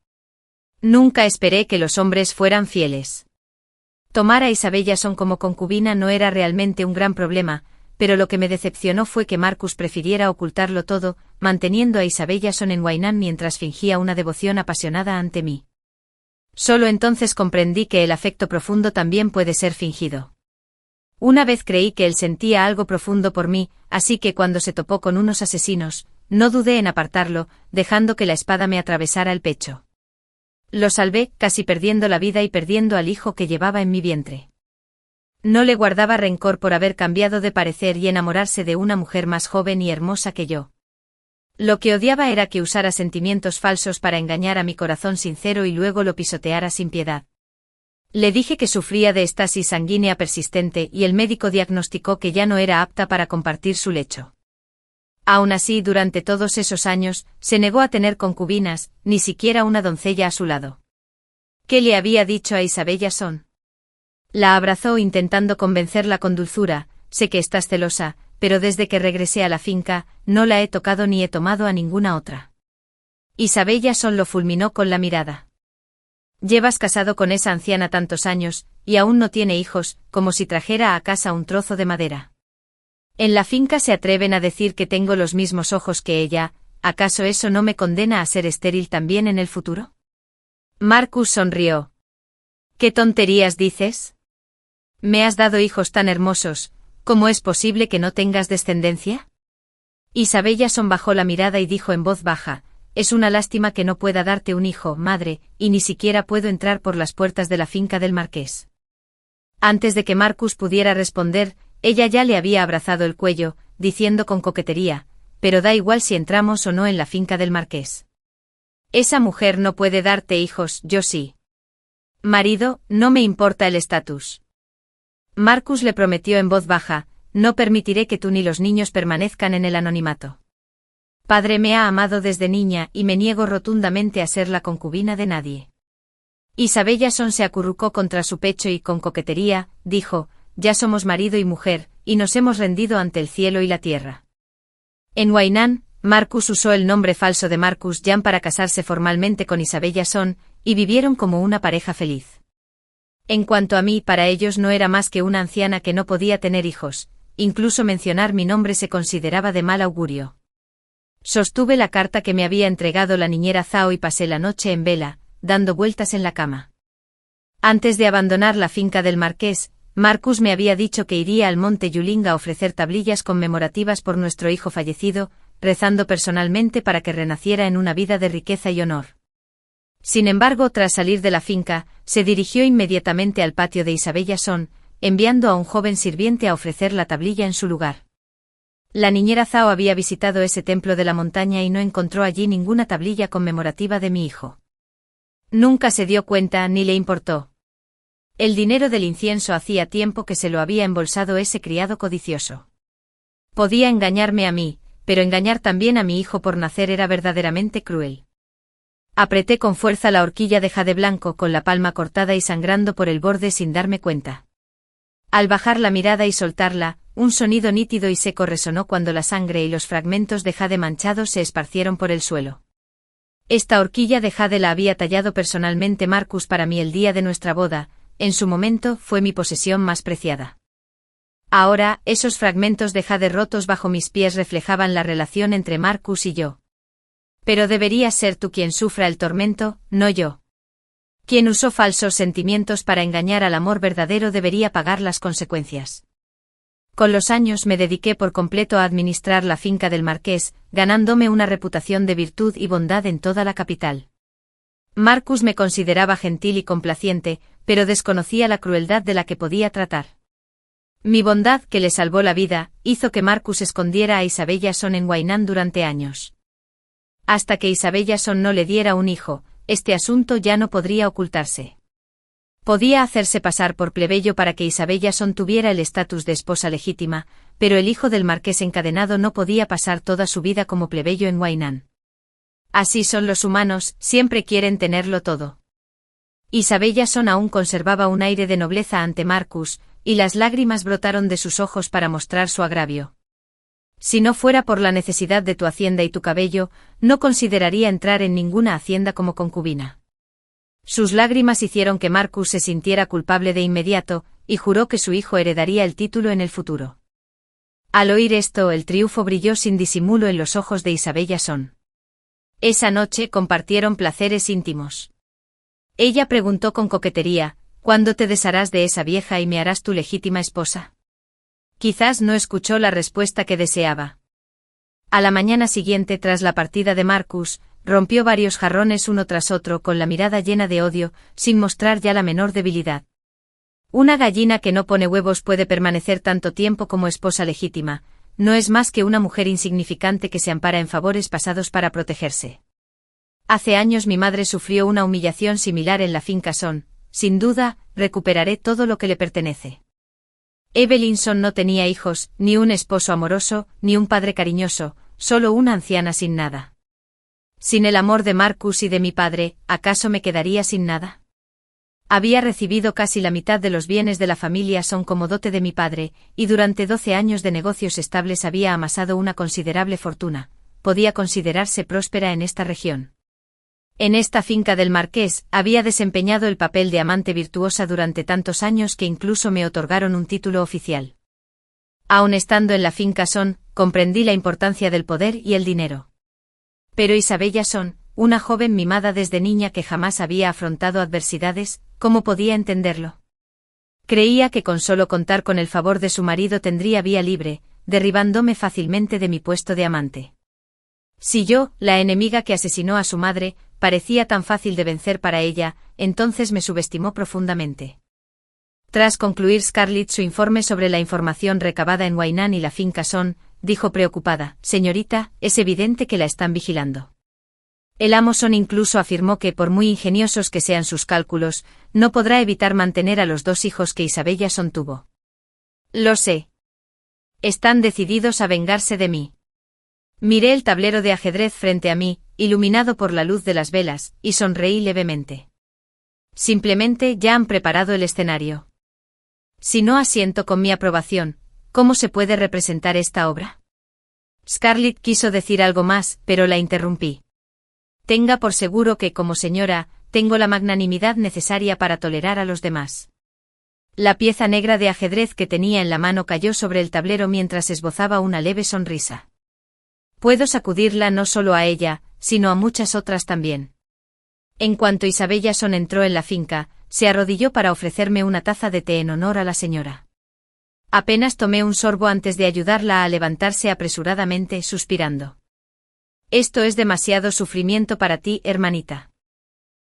Nunca esperé que los hombres fueran fieles. Tomar a Isabella Son como concubina no era realmente un gran problema, pero lo que me decepcionó fue que Marcus prefiriera ocultarlo todo, manteniendo a Isabella Son en Huainan mientras fingía una devoción apasionada ante mí. Solo entonces comprendí que el afecto profundo también puede ser fingido. Una vez creí que él sentía algo profundo por mí, así que cuando se topó con unos asesinos, no dudé en apartarlo, dejando que la espada me atravesara el pecho. Lo salvé, casi perdiendo la vida y perdiendo al hijo que llevaba en mi vientre. No le guardaba rencor por haber cambiado de parecer y enamorarse de una mujer más joven y hermosa que yo. Lo que odiaba era que usara sentimientos falsos para engañar a mi corazón sincero y luego lo pisoteara sin piedad. Le dije que sufría de estasis sanguínea persistente y el médico diagnosticó que ya no era apta para compartir su lecho. Aún así, durante todos esos años, se negó a tener concubinas, ni siquiera una doncella a su lado. ¿Qué le había dicho a Isabella Son? La abrazó intentando convencerla con dulzura: sé que estás celosa, pero desde que regresé a la finca, no la he tocado ni he tomado a ninguna otra. Isabella Son lo fulminó con la mirada. Llevas casado con esa anciana tantos años, y aún no tiene hijos, como si trajera a casa un trozo de madera. En la finca se atreven a decir que tengo los mismos ojos que ella, ¿acaso eso no me condena a ser estéril también en el futuro? Marcus sonrió. ¿Qué tonterías dices? Me has dado hijos tan hermosos, ¿cómo es posible que no tengas descendencia? Isabella Son bajó la mirada y dijo en voz baja: es una lástima que no pueda darte un hijo, madre, y ni siquiera puedo entrar por las puertas de la finca del marqués. Antes de que Marcus pudiera responder, ella ya le había abrazado el cuello, diciendo con coquetería: pero da igual si entramos o no en la finca del marqués. Esa mujer no puede darte hijos, yo sí. Marido, no me importa el estatus. Marcus le prometió en voz baja: no permitiré que tú ni los niños permanezcan en el anonimato. Padre me ha amado desde niña y me niego rotundamente a ser la concubina de nadie. Isabella Son se acurrucó contra su pecho y con coquetería, dijo: ya somos marido y mujer, y nos hemos rendido ante el cielo y la tierra. En Huainan, Marcus usó el nombre falso de Marcus Jan para casarse formalmente con Isabella Son, y vivieron como una pareja feliz. En cuanto a mí, para ellos no era más que una anciana que no podía tener hijos, incluso mencionar mi nombre se consideraba de mal augurio. Sostuve la carta que me había entregado la niñera Zhao y pasé la noche en vela, dando vueltas en la cama. Antes de abandonar la finca del marqués, Marcus me había dicho que iría al monte Yuling a ofrecer tablillas conmemorativas por nuestro hijo fallecido, rezando personalmente para que renaciera en una vida de riqueza y honor. Sin embargo, tras salir de la finca, se dirigió inmediatamente al patio de Isabella Son, enviando a un joven sirviente a ofrecer la tablilla en su lugar. La niñera Zhao había visitado ese templo de la montaña y no encontró allí ninguna tablilla conmemorativa de mi hijo. Nunca se dio cuenta ni le importó. El dinero del incienso hacía tiempo que se lo había embolsado ese criado codicioso. Podía engañarme a mí, pero engañar también a mi hijo por nacer era verdaderamente cruel. Apreté con fuerza la horquilla de jade blanco con la palma cortada y sangrando por el borde sin darme cuenta. Al bajar la mirada y soltarla, un sonido nítido y seco resonó cuando la sangre y los fragmentos de jade manchados se esparcieron por el suelo. Esta horquilla de jade la había tallado personalmente Marcus para mí el día de nuestra boda, en su momento fue mi posesión más preciada. Ahora, esos fragmentos de jade rotos bajo mis pies reflejaban la relación entre Marcus y yo. Pero deberías ser tú quien sufra el tormento, no yo. Quien usó falsos sentimientos para engañar al amor verdadero debería pagar las consecuencias. Con los años me dediqué por completo a administrar la finca del marqués, ganándome una reputación de virtud y bondad en toda la capital. Marcus me consideraba gentil y complaciente, pero desconocía la crueldad de la que podía tratar. Mi bondad, que le salvó la vida, hizo que Marcus escondiera a Isabella Son en Huainan durante años. Hasta que Isabella Son no le diera un hijo, este asunto ya no podría ocultarse. Podía hacerse pasar por plebeyo para que Isabella Son tuviera el estatus de esposa legítima, pero el hijo del marqués encadenado no podía pasar toda su vida como plebeyo en Huainan. Así son los humanos, siempre quieren tenerlo todo. Isabella Son aún conservaba un aire de nobleza ante Marcus, y las lágrimas brotaron de sus ojos para mostrar su agravio. Si no fuera por la necesidad de tu hacienda y tu cabello, no consideraría entrar en ninguna hacienda como concubina. Sus lágrimas hicieron que Marcus se sintiera culpable de inmediato, y juró que su hijo heredaría el título en el futuro. Al oír esto, el triunfo brilló sin disimulo en los ojos de Isabella Son. Esa noche compartieron placeres íntimos. Ella preguntó con coquetería, ¿cuándo te desharás de esa vieja y me harás tu legítima esposa? Quizás no escuchó la respuesta que deseaba. A la mañana siguiente, tras la partida de Marcus, rompió varios jarrones uno tras otro con la mirada llena de odio, sin mostrar ya la menor debilidad. Una gallina que no pone huevos puede permanecer tanto tiempo como esposa legítima, no es más que una mujer insignificante que se ampara en favores pasados para protegerse. Hace años mi madre sufrió una humillación similar en la finca Son, sin duda, recuperaré todo lo que le pertenece. Evelyn Son no tenía hijos, ni un esposo amoroso, ni un padre cariñoso, solo una anciana sin nada. Sin el amor de Marcus y de mi padre, ¿acaso me quedaría sin nada? Había recibido casi la mitad de los bienes de la familia Son como dote de mi padre, y durante 12 años de negocios estables había amasado una considerable fortuna. Podía considerarse próspera en esta región. En esta finca del marqués, había desempeñado el papel de amante virtuosa durante tantos años que incluso me otorgaron un título oficial. Aun estando en la finca Son, comprendí la importancia del poder y el dinero. Pero Isabella Son, una joven mimada desde niña que jamás había afrontado adversidades, ¿cómo podía entenderlo? Creía que con solo contar con el favor de su marido tendría vía libre, derribándome fácilmente de mi puesto de amante. Si yo, la enemiga que asesinó a su madre, parecía tan fácil de vencer para ella, entonces me subestimó profundamente. Tras concluir Scarlett su informe sobre la información recabada en Huainan y la finca Son, dijo preocupada, «Señorita, es evidente que la están vigilando». El amo Son incluso afirmó que, por muy ingeniosos que sean sus cálculos, no podrá evitar mantener a los 2 hijos que Isabella Son tuvo. Lo sé. Están decididos a vengarse de mí. Miré el tablero de ajedrez frente a mí, iluminado por la luz de las velas, y sonreí levemente. Simplemente ya han preparado el escenario. Si no asiento con mi aprobación, ¿cómo se puede representar esta obra? Scarlett quiso decir algo más, pero la interrumpí. Tenga por seguro que, como señora, tengo la magnanimidad necesaria para tolerar a los demás. La pieza negra de ajedrez que tenía en la mano cayó sobre el tablero mientras esbozaba una leve sonrisa. Puedo sacudirla no solo a ella, sino a muchas otras también. En cuanto Isabellason entró en la finca, se arrodilló para ofrecerme una taza de té en honor a la señora. Apenas tomé un sorbo antes de ayudarla a levantarse apresuradamente, suspirando. Esto es demasiado sufrimiento para ti, hermanita.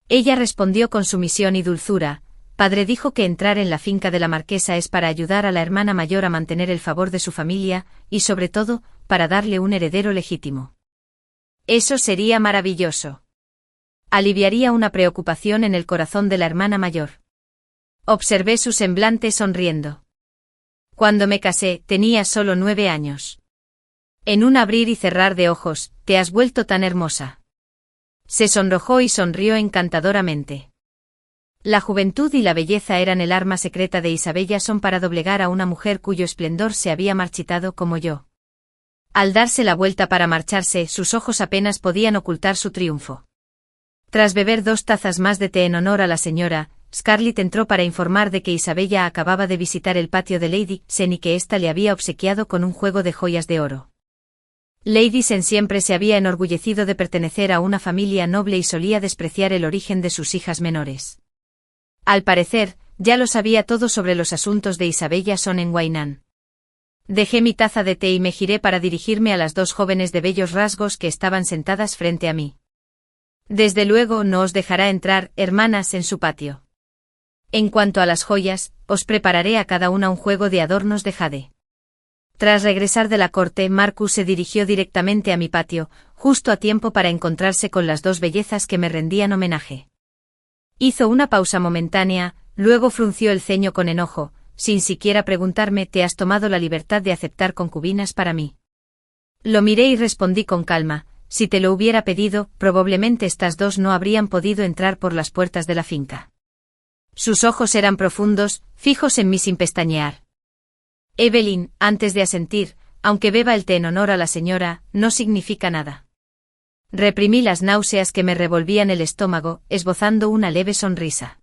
Ella respondió con sumisión y dulzura. Padre dijo que entrar en la finca de la marquesa es para ayudar a la hermana mayor a mantener el favor de su familia, y sobre todo, para darle un heredero legítimo. Eso sería maravilloso. Aliviaría una preocupación en el corazón de la hermana mayor. Observé su semblante sonriendo. Cuando me casé, tenía solo 9 años. En un abrir y cerrar de ojos, te has vuelto tan hermosa. Se sonrojó y sonrió encantadoramente. La juventud y la belleza eran el arma secreta de Isabellason para doblegar a una mujer cuyo esplendor se había marchitado como yo. Al darse la vuelta para marcharse, sus ojos apenas podían ocultar su triunfo. Tras beber 2 tazas más de té en honor a la señora, Scarlett entró para informar de que Isabella acababa de visitar el patio de Lady Sen y que ésta le había obsequiado con un juego de joyas de oro. Lady Sen siempre se había enorgullecido de pertenecer a una familia noble y solía despreciar el origen de sus hijas menores. Al parecer, ya lo sabía todo sobre los asuntos de Isabellason en Wainan. Dejé mi taza de té y me giré para dirigirme a las 2 jóvenes de bellos rasgos que estaban sentadas frente a mí. Desde luego no os dejará entrar, hermanas, en su patio. En cuanto a las joyas, os prepararé a cada una un juego de adornos de jade. Tras regresar de la corte, Marcus se dirigió directamente a mi patio, justo a tiempo para encontrarse con las 2 bellezas que me rendían homenaje. Hizo una pausa momentánea, luego frunció el ceño con enojo, sin siquiera preguntarme: ¿te has tomado la libertad de aceptar concubinas para mí? Lo miré y respondí con calma: si te lo hubiera pedido, probablemente estas 2 no habrían podido entrar por las puertas de la finca. Sus ojos eran profundos, fijos en mí sin pestañear. Evelyn, antes de asentir, aunque beba el té en honor a la señora, no significa nada. Reprimí las náuseas que me revolvían el estómago, esbozando una leve sonrisa.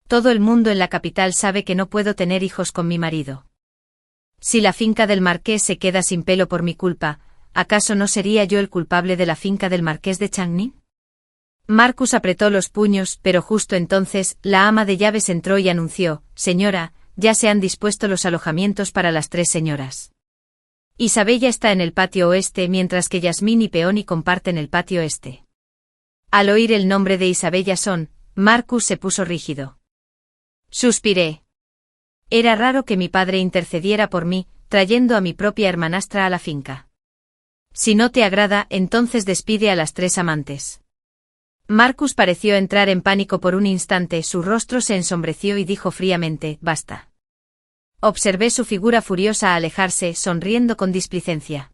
Todo el mundo en la capital sabe que no puedo tener hijos con mi marido. Si la finca del marqués se queda sin pelo por mi culpa, ¿acaso no sería yo el culpable de la finca del marqués de Changning? Marcus apretó los puños, pero justo entonces, la ama de llaves entró y anunció: señora, ya se han dispuesto los alojamientos para las 3 señoras. Isabella está en el patio oeste mientras que Yasmín y Peony comparten el patio este. Al oír el nombre de Isabellason, Marcus se puso rígido. Suspiré. Era raro que mi padre intercediera por mí, trayendo a mi propia hermanastra a la finca. Si no te agrada, entonces despide a las 3 amantes. Marcus pareció entrar en pánico por un instante, su rostro se ensombreció y dijo fríamente: basta. Observé su figura furiosa alejarse, sonriendo con displicencia.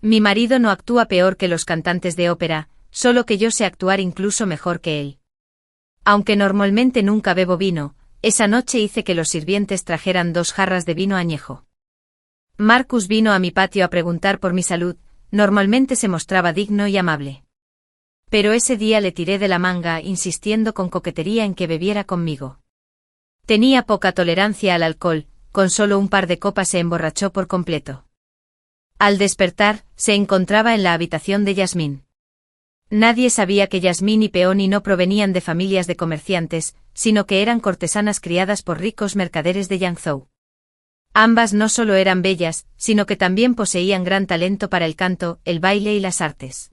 Mi marido no actúa peor que los cantantes de ópera, solo que yo sé actuar incluso mejor que él. Aunque normalmente nunca bebo vino, esa noche hice que los sirvientes trajeran 2 jarras de vino añejo. Marcus vino a mi patio a preguntar por mi salud, normalmente se mostraba digno y amable. Pero ese día le tiré de la manga, insistiendo con coquetería en que bebiera conmigo. Tenía poca tolerancia al alcohol, con solo un par de copas se emborrachó por completo. Al despertar, se encontraba en la habitación de Yasmín. Nadie sabía que Yasmín y Peony no provenían de familias de comerciantes, sino que eran cortesanas criadas por ricos mercaderes de Yangzhou. Ambas no solo eran bellas, sino que también poseían gran talento para el canto, el baile y las artes.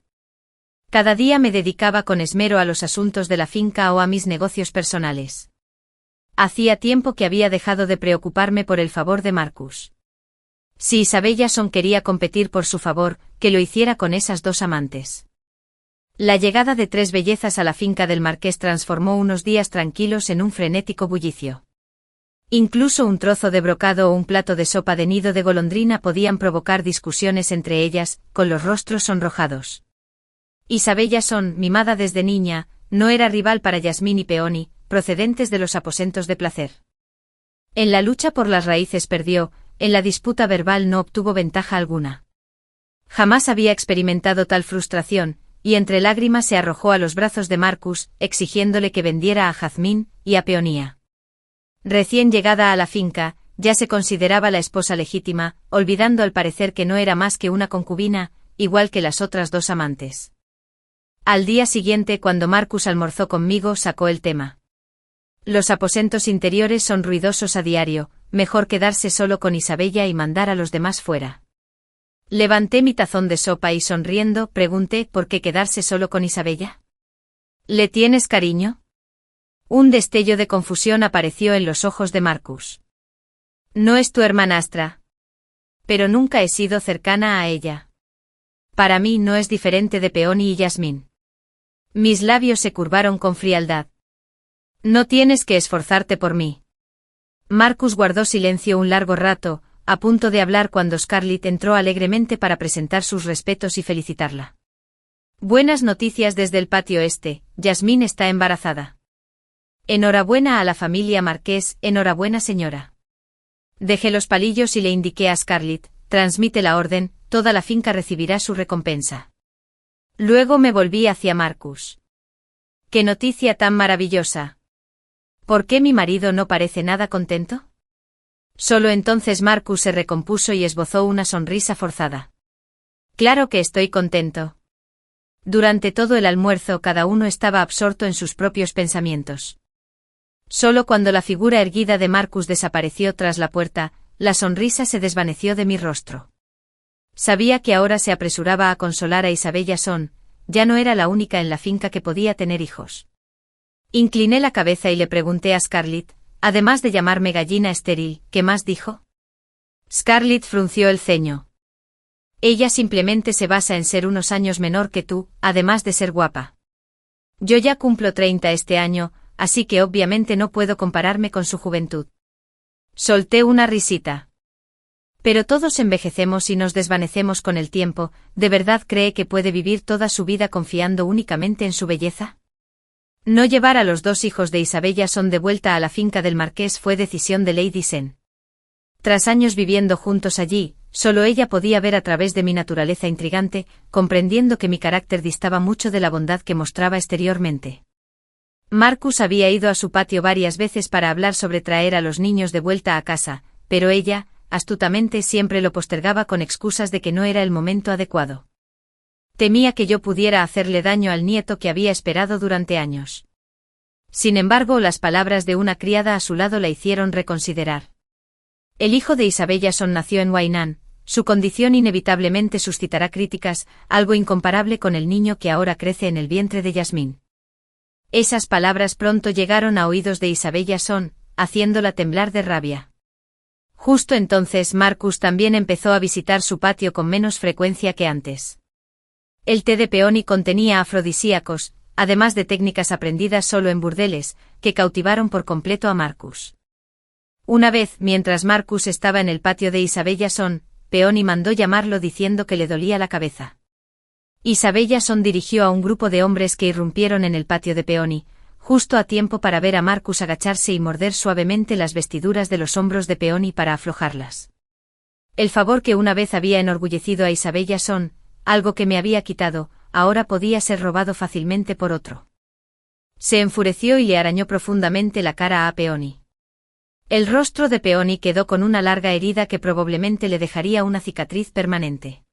Cada día me dedicaba con esmero a los asuntos de la finca o a mis negocios personales. Hacía tiempo que había dejado de preocuparme por el favor de Marcus. Si Isabellason quería competir por su favor, que lo hiciera con esas 2 amantes. La llegada de 3 bellezas a la finca del marqués transformó unos días tranquilos en un frenético bullicio. Incluso un trozo de brocado o un plato de sopa de nido de golondrina podían provocar discusiones entre ellas, con los rostros sonrojados. Isabellason, mimada desde niña, no era rival para Yasmín y Peony, procedentes de los aposentos de placer. En la lucha por las raíces perdió, en la disputa verbal no obtuvo ventaja alguna. Jamás había experimentado tal frustración, y entre lágrimas se arrojó a los brazos de Marcus, exigiéndole que vendiera a Jazmín y a Peonía. Recién llegada a la finca, ya se consideraba la esposa legítima, olvidando al parecer que no era más que una concubina, igual que las otras dos amantes. Al día siguiente, cuando Marcus almorzó conmigo, sacó el tema. Los aposentos interiores son ruidosos a diario, mejor quedarse solo con Isabella y mandar a los demás fuera. Levanté mi tazón de sopa y sonriendo, pregunté ¿por qué quedarse solo con Isabella? ¿Le tienes cariño? Un destello de confusión apareció en los ojos de Marcus. No es tu hermanastra. Pero nunca he sido cercana a ella. Para mí no es diferente de Peony y Yasmín. Mis labios se curvaron con frialdad. No tienes que esforzarte por mí. Marcus guardó silencio un largo rato, a punto de hablar cuando Scarlett entró alegremente para presentar sus respetos y felicitarla. Buenas noticias desde el patio este, Yasmín está embarazada. Enhorabuena a la familia Marqués, enhorabuena señora. Dejé los palillos y le indiqué a Scarlett, transmite la orden, toda la finca recibirá su recompensa. Luego me volví hacia Marcus. ¡Qué noticia tan maravillosa! ¿Por qué mi marido no parece nada contento? Solo entonces Marcus se recompuso y esbozó una sonrisa forzada. Claro que estoy contento. Durante todo el almuerzo cada uno estaba absorto en sus propios pensamientos. Solo cuando la figura erguida de Marcus desapareció tras la puerta, la sonrisa se desvaneció de mi rostro. Sabía que ahora se apresuraba a consolar a Isabella Son, ya no era la única en la finca que podía tener hijos. Incliné la cabeza y le pregunté a Scarlett, además de llamarme gallina estéril, ¿qué más dijo? Scarlett frunció el ceño. Ella simplemente se basa en ser unos años menor que tú, además de ser guapa. Yo ya cumplo 30 este año, así que obviamente no puedo compararme con su juventud. Solté una risita. Pero todos envejecemos y nos desvanecemos con el tiempo, ¿de verdad cree que puede vivir toda su vida confiando únicamente en su belleza? No llevar a los dos hijos de Isabella Son de vuelta a la finca del marqués fue decisión de Lady Sen. Tras años viviendo juntos allí, solo ella podía ver a través de mi naturaleza intrigante, comprendiendo que mi carácter distaba mucho de la bondad que mostraba exteriormente. Marcus había ido a su patio varias veces para hablar sobre traer a los niños de vuelta a casa, pero ella, astutamente, siempre lo postergaba con excusas de que no era el momento adecuado. Temía que yo pudiera hacerle daño al nieto que había esperado durante años. Sin embargo, las palabras de una criada a su lado la hicieron reconsiderar. El hijo de Isabella Son nació en Wainan, su condición inevitablemente suscitará críticas, algo incomparable con el niño que ahora crece en el vientre de Yasmín. Esas palabras pronto llegaron a oídos de Isabella Son, haciéndola temblar de rabia. Justo entonces Marcus también empezó a visitar su patio con menos frecuencia que antes. El té de peony contenía afrodisíacos, además de técnicas aprendidas solo en burdeles, que cautivaron por completo a Marcus. Una vez, mientras Marcus estaba en el patio de Isabella Son, Peony mandó llamarlo diciendo que le dolía la cabeza. Isabella Son dirigió a un grupo de hombres que irrumpieron en el patio de Peony, justo a tiempo para ver a Marcus agacharse y morder suavemente las vestiduras de los hombros de Peony para aflojarlas. El favor que una vez había enorgullecido a Isabella Son, algo que me había quitado, ahora podía ser robado fácilmente por otro. Se enfureció y le arañó profundamente la cara a Peony. El rostro de Peony quedó con una larga herida que probablemente le dejaría una cicatriz permanente.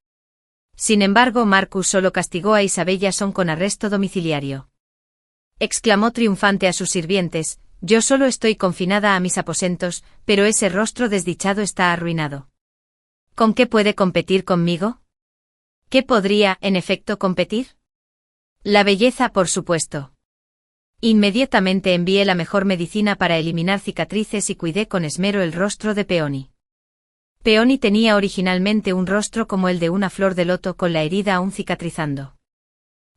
Sin embargo, Marcus solo castigó a Isabella Son con arresto domiciliario. Exclamó triunfante a sus sirvientes, yo solo estoy confinada a mis aposentos, pero ese rostro desdichado está arruinado. ¿Con qué puede competir conmigo? ¿Qué podría, en efecto, competir? La belleza, por supuesto. Inmediatamente envié la mejor medicina para eliminar cicatrices y cuidé con esmero el rostro de Peony. Peony tenía originalmente un rostro como el de una flor de loto con la herida aún cicatrizando.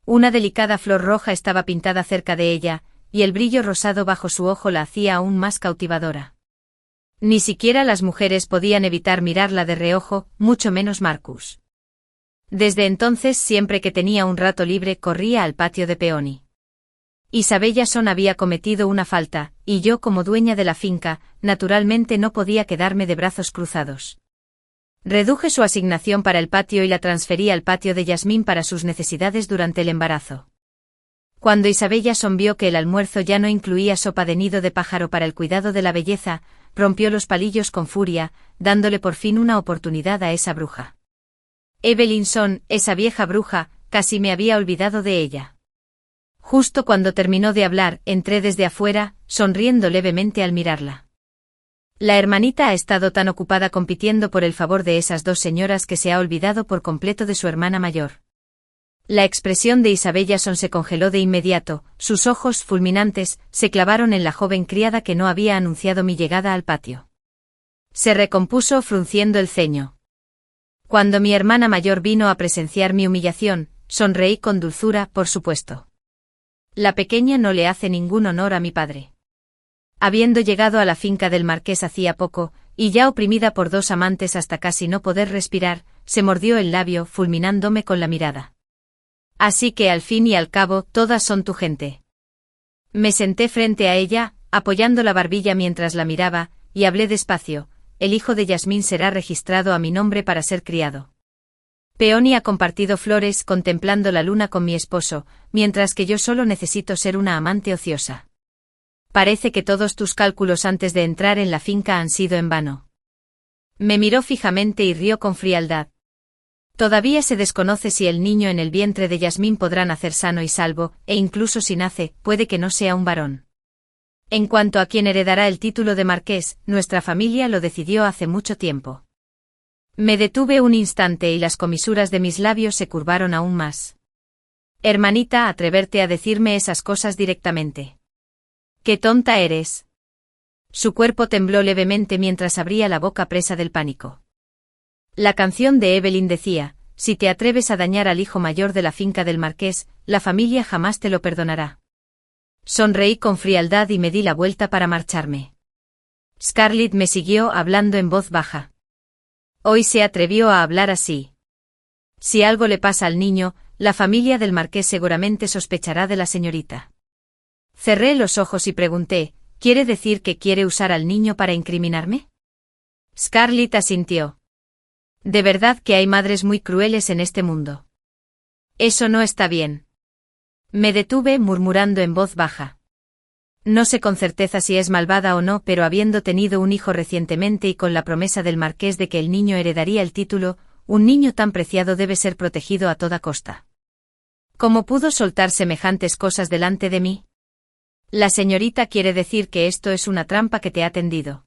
Una delicada flor roja estaba pintada cerca de ella, y el brillo rosado bajo su ojo la hacía aún más cautivadora. Ni siquiera las mujeres podían evitar mirarla de reojo, mucho menos Marcus. Desde entonces, siempre que tenía un rato libre, corría al patio de Peony. Isabella Son había cometido una falta, y yo, como dueña de la finca, naturalmente no podía quedarme de brazos cruzados. Reduje su asignación para el patio y la transferí al patio de Yasmín para sus necesidades durante el embarazo. Cuando Isabel Jason vio que el almuerzo ya no incluía sopa de nido de pájaro para el cuidado de la belleza, rompió los palillos con furia, dándole por fin una oportunidad a esa bruja. Evelinson, esa vieja bruja, casi me había olvidado de ella. Justo cuando terminó de hablar, entré desde afuera, sonriendo levemente al mirarla. La hermanita ha estado tan ocupada compitiendo por el favor de esas dos señoras que se ha olvidado por completo de su hermana mayor. La expresión de Isabel Jason se congeló de inmediato, sus ojos, fulminantes, se clavaron en la joven criada que no había anunciado mi llegada al patio. Se recompuso frunciendo el ceño. Cuando mi hermana mayor vino a presenciar mi humillación, sonreí con dulzura, por supuesto. La pequeña no le hace ningún honor a mi padre. Habiendo llegado a la finca del marqués hacía poco, y ya oprimida por dos amantes hasta casi no poder respirar, se mordió el labio, fulminándome con la mirada. Así que al fin y al cabo, todas son tu gente. Me senté frente a ella, apoyando la barbilla mientras la miraba, y hablé despacio: el hijo de Yasmín será registrado a mi nombre para ser criado. Peony ha compartido flores contemplando la luna con mi esposo, mientras que yo solo necesito ser una amante ociosa. Parece que todos tus cálculos antes de entrar en la finca han sido en vano. Me miró fijamente y rió con frialdad. Todavía se desconoce si el niño en el vientre de Yasmín podrá nacer sano y salvo, e incluso si nace, puede que no sea un varón. En cuanto a quién heredará el título de marqués, nuestra familia lo decidió hace mucho tiempo. Me detuve un instante y las comisuras de mis labios se curvaron aún más. Hermanita, atreverte a decirme esas cosas directamente. ¡Qué tonta eres! Su cuerpo tembló levemente mientras abría la boca presa del pánico. La canción de Evelyn decía: si te atreves a dañar al hijo mayor de la finca del marqués, la familia jamás te lo perdonará. Sonreí con frialdad y me di la vuelta para marcharme. Scarlett me siguió hablando en voz baja. Hoy se atrevió a hablar así. Si algo le pasa al niño, la familia del marqués seguramente sospechará de la señorita. Cerré los ojos y pregunté: ¿quiere decir que quiere usar al niño para incriminarme? Scarlett asintió. De verdad que hay madres muy crueles en este mundo. Eso no está bien. Me detuve murmurando en voz baja. No sé con certeza si es malvada o no, pero habiendo tenido un hijo recientemente y con la promesa del marqués de que el niño heredaría el título, un niño tan preciado debe ser protegido a toda costa. ¿Cómo pudo soltar semejantes cosas delante de mí? La señorita quiere decir que esto es una trampa que te ha tendido.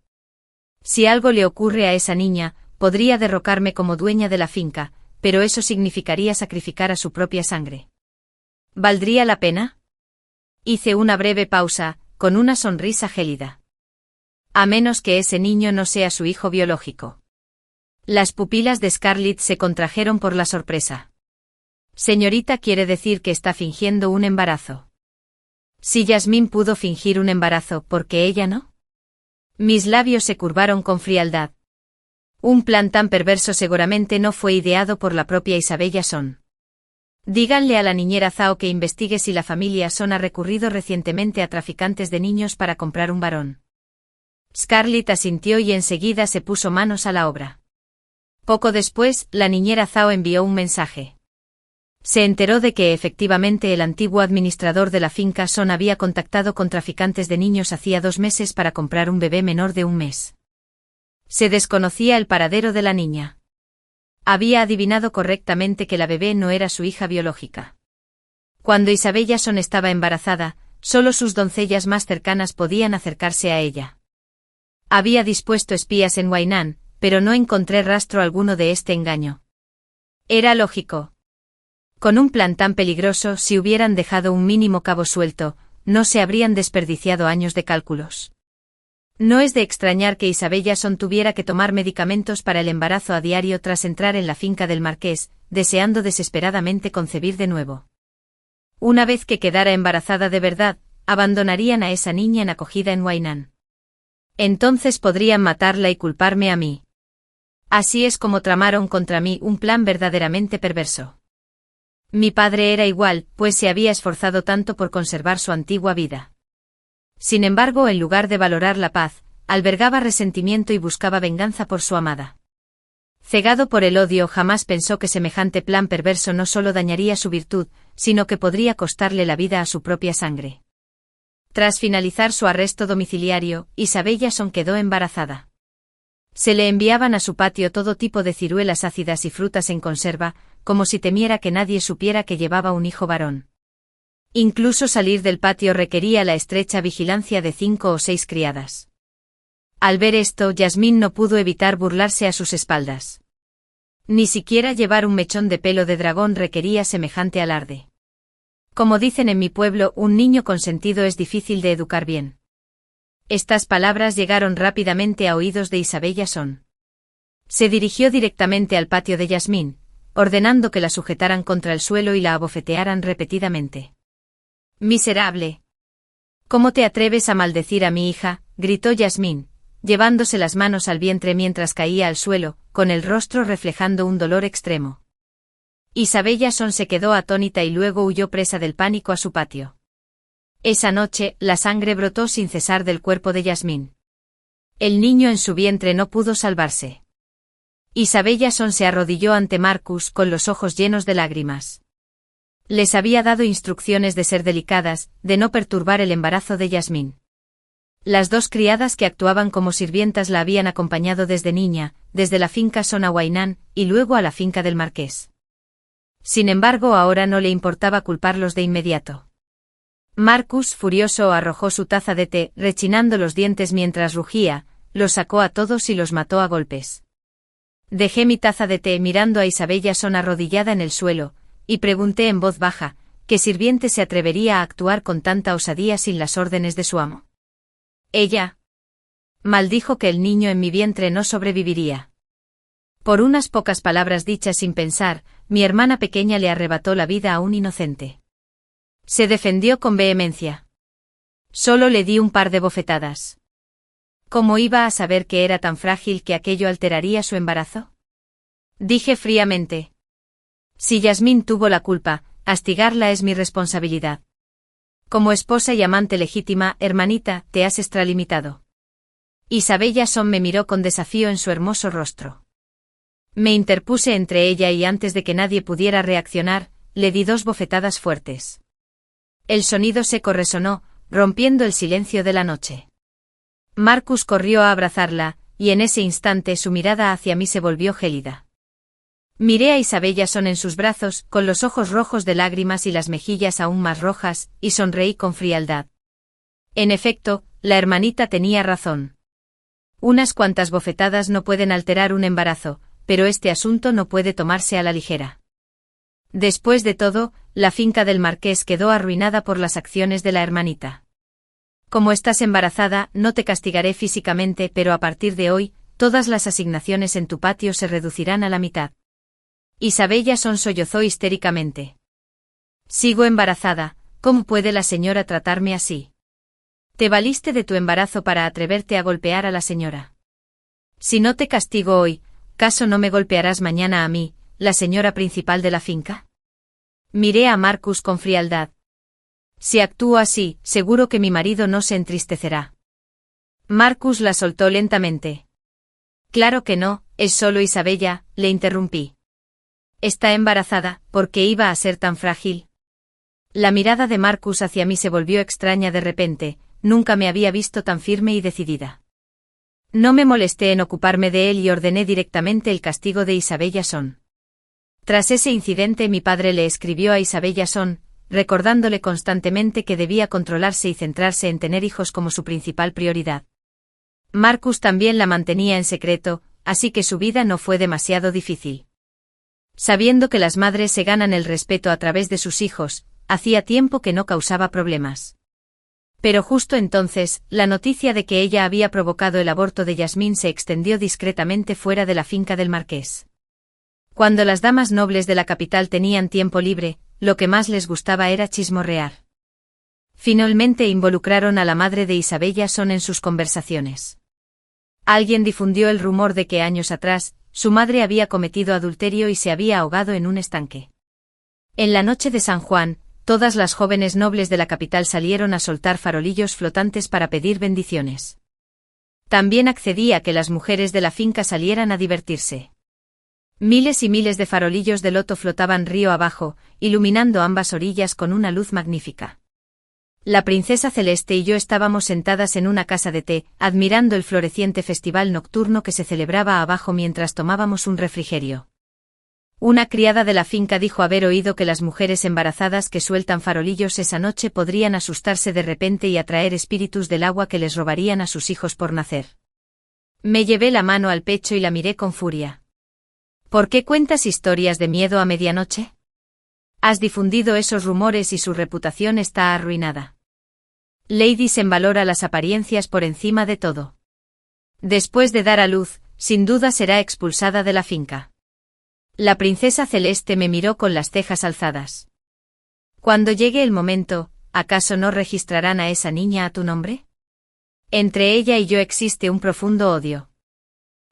Si algo le ocurre a esa niña, podría derrocarme como dueña de la finca, pero eso significaría sacrificar a su propia sangre. ¿Valdría la pena? Hice una breve pausa, con una sonrisa gélida. A menos que ese niño no sea su hijo biológico. Las pupilas de Scarlett se contrajeron por la sorpresa. Señorita, quiere decir que está fingiendo un embarazo. Si Yasmín pudo fingir un embarazo, ¿por qué ella no? Mis labios se curvaron con frialdad. Un plan tan perverso seguramente no fue ideado por la propia Isabel Jason. Díganle a la niñera Zhao que investigue si la familia Son ha recurrido recientemente a traficantes de niños para comprar un varón. Scarlett asintió y enseguida se puso manos a la obra. Poco después, la niñera Zhao envió un mensaje. Se enteró de que efectivamente el antiguo administrador de la finca Son había contactado con traficantes de niños hacía 2 meses para comprar un bebé menor de 1 mes. Se desconocía el paradero de la niña. Había adivinado correctamente que la bebé no era su hija biológica. Cuando Isabel Jason estaba embarazada, solo sus doncellas más cercanas podían acercarse a ella. Había dispuesto espías en Wainan, pero no encontré rastro alguno de este engaño. Era lógico. Con un plan tan peligroso, si hubieran dejado un mínimo cabo suelto, no se habrían desperdiciado años de cálculos. No es de extrañar que Isabel Jason tuviera que tomar medicamentos para el embarazo a diario tras entrar en la finca del marqués, deseando desesperadamente concebir de nuevo. Una vez que quedara embarazada de verdad, abandonarían a esa niña en acogida en Wainan. Entonces podrían matarla y culparme a mí. Así es como tramaron contra mí un plan verdaderamente perverso. Mi padre era igual, pues se había esforzado tanto por conservar su antigua vida. Sin embargo, en lugar de valorar la paz, albergaba resentimiento y buscaba venganza por su amada. Cegado por el odio, jamás pensó que semejante plan perverso no solo dañaría su virtud, sino que podría costarle la vida a su propia sangre. Tras finalizar su arresto domiciliario, Isabel Jason quedó embarazada. Se le enviaban a su patio todo tipo de ciruelas ácidas y frutas en conserva, como si temiera que nadie supiera que llevaba un hijo varón. Incluso salir del patio requería la estrecha vigilancia de 5 o 6 criadas. Al ver esto, Yasmín no pudo evitar burlarse a sus espaldas. Ni siquiera llevar un mechón de pelo de dragón requería semejante alarde. Como dicen en mi pueblo, un niño consentido es difícil de educar bien. Estas palabras llegaron rápidamente a oídos de Isabel Jason. Se dirigió directamente al patio de Yasmín, ordenando que la sujetaran contra el suelo y la abofetearan repetidamente. «¡Miserable! ¿Cómo te atreves a maldecir a mi hija?», gritó Yasmín, llevándose las manos al vientre mientras caía al suelo, con el rostro reflejando un dolor extremo. Isabel Jason se quedó atónita y luego huyó presa del pánico a su patio. Esa noche, la sangre brotó sin cesar del cuerpo de Yasmín. El niño en su vientre no pudo salvarse. Isabel Jason se arrodilló ante Marcus con los ojos llenos de lágrimas. Les había dado instrucciones de ser delicadas, de no perturbar el embarazo de Yasmín. Las 2 criadas que actuaban como sirvientas la habían acompañado desde niña, desde la finca Sona Huaynán, y luego a la finca del marqués. Sin embargo, ahora no le importaba culparlos de inmediato. Marcus, furioso, arrojó su taza de té, rechinando los dientes mientras rugía, los sacó a todos y los mató a golpes. Dejé mi taza de té mirando a Isabel Jason arrodillada en el suelo, y pregunté en voz baja, ¿qué sirviente se atrevería a actuar con tanta osadía sin las órdenes de su amo? Ella maldijo que el niño en mi vientre no sobreviviría. Por unas pocas palabras dichas sin pensar, mi hermana pequeña le arrebató la vida a un inocente. Se defendió con vehemencia. Solo le di un par de bofetadas. ¿Cómo iba a saber que era tan frágil que aquello alteraría su embarazo? Dije fríamente. Si Yasmín tuvo la culpa, castigarla es mi responsabilidad. Como esposa y amante legítima, hermanita, te has extralimitado. Isabel Jason me miró con desafío en su hermoso rostro. Me interpuse entre ella y antes de que nadie pudiera reaccionar, le di 2 bofetadas fuertes. El sonido seco resonó, rompiendo el silencio de la noche. Marcus corrió a abrazarla, y en ese instante su mirada hacia mí se volvió gélida. Miré a Isabel Jason en sus brazos, con los ojos rojos de lágrimas y las mejillas aún más rojas, y sonreí con frialdad. En efecto, la hermanita tenía razón. Unas cuantas bofetadas no pueden alterar un embarazo, pero este asunto no puede tomarse a la ligera. Después de todo, la finca del marqués quedó arruinada por las acciones de la hermanita. Como estás embarazada, no te castigaré físicamente, pero a partir de hoy, todas las asignaciones en tu patio se reducirán a la mitad. Isabel Jason sollozó histéricamente. Sigo embarazada, ¿cómo puede la señora tratarme así? Te valiste de tu embarazo para atreverte a golpear a la señora. Si no te castigo hoy, ¿caso no me golpearás mañana a mí, la señora principal de la finca? Miré a Marcus con frialdad. Si actúo así, seguro que mi marido no se entristecerá. Marcus la soltó lentamente. Claro que no, es solo Isabella, le interrumpí. Está embarazada, ¿por qué iba a ser tan frágil? La mirada de Marcus hacia mí se volvió extraña de repente, nunca me había visto tan firme y decidida. No me molesté en ocuparme de él y ordené directamente el castigo de Isabel Jason. Tras ese incidente mi padre le escribió a Isabel Jason, recordándole constantemente que debía controlarse y centrarse en tener hijos como su principal prioridad. Marcus también la mantenía en secreto, así que su vida no fue demasiado difícil. Sabiendo que las madres se ganan el respeto a través de sus hijos, hacía tiempo que no causaba problemas. Pero justo entonces, la noticia de que ella había provocado el aborto de Yasmín se extendió discretamente fuera de la finca del marqués. Cuando las damas nobles de la capital tenían tiempo libre, lo que más les gustaba era chismorrear. Finalmente involucraron a la madre de Isabel Jason en sus conversaciones. Alguien difundió el rumor de que años atrás, su madre había cometido adulterio y se había ahogado en un estanque. En la noche de San Juan, todas las jóvenes nobles de la capital salieron a soltar farolillos flotantes para pedir bendiciones. También accedí a que las mujeres de la finca salieran a divertirse. Miles y miles de farolillos de loto flotaban río abajo, iluminando ambas orillas con una luz magnífica. La princesa Celeste y yo estábamos sentadas en una casa de té, admirando el floreciente festival nocturno que se celebraba abajo mientras tomábamos un refrigerio. Una criada de la finca dijo haber oído que las mujeres embarazadas que sueltan farolillos esa noche podrían asustarse de repente y atraer espíritus del agua que les robarían a sus hijos por nacer. Me llevé la mano al pecho y la miré con furia. ¿Por qué cuentas historias de miedo a medianoche? Has difundido esos rumores y su reputación está arruinada. Lady Sen valora las apariencias por encima de todo. Después de dar a luz, sin duda será expulsada de la finca. La princesa Celeste me miró con las cejas alzadas. Cuando llegue el momento, ¿acaso no registrarán a esa niña a tu nombre? Entre ella y yo existe un profundo odio.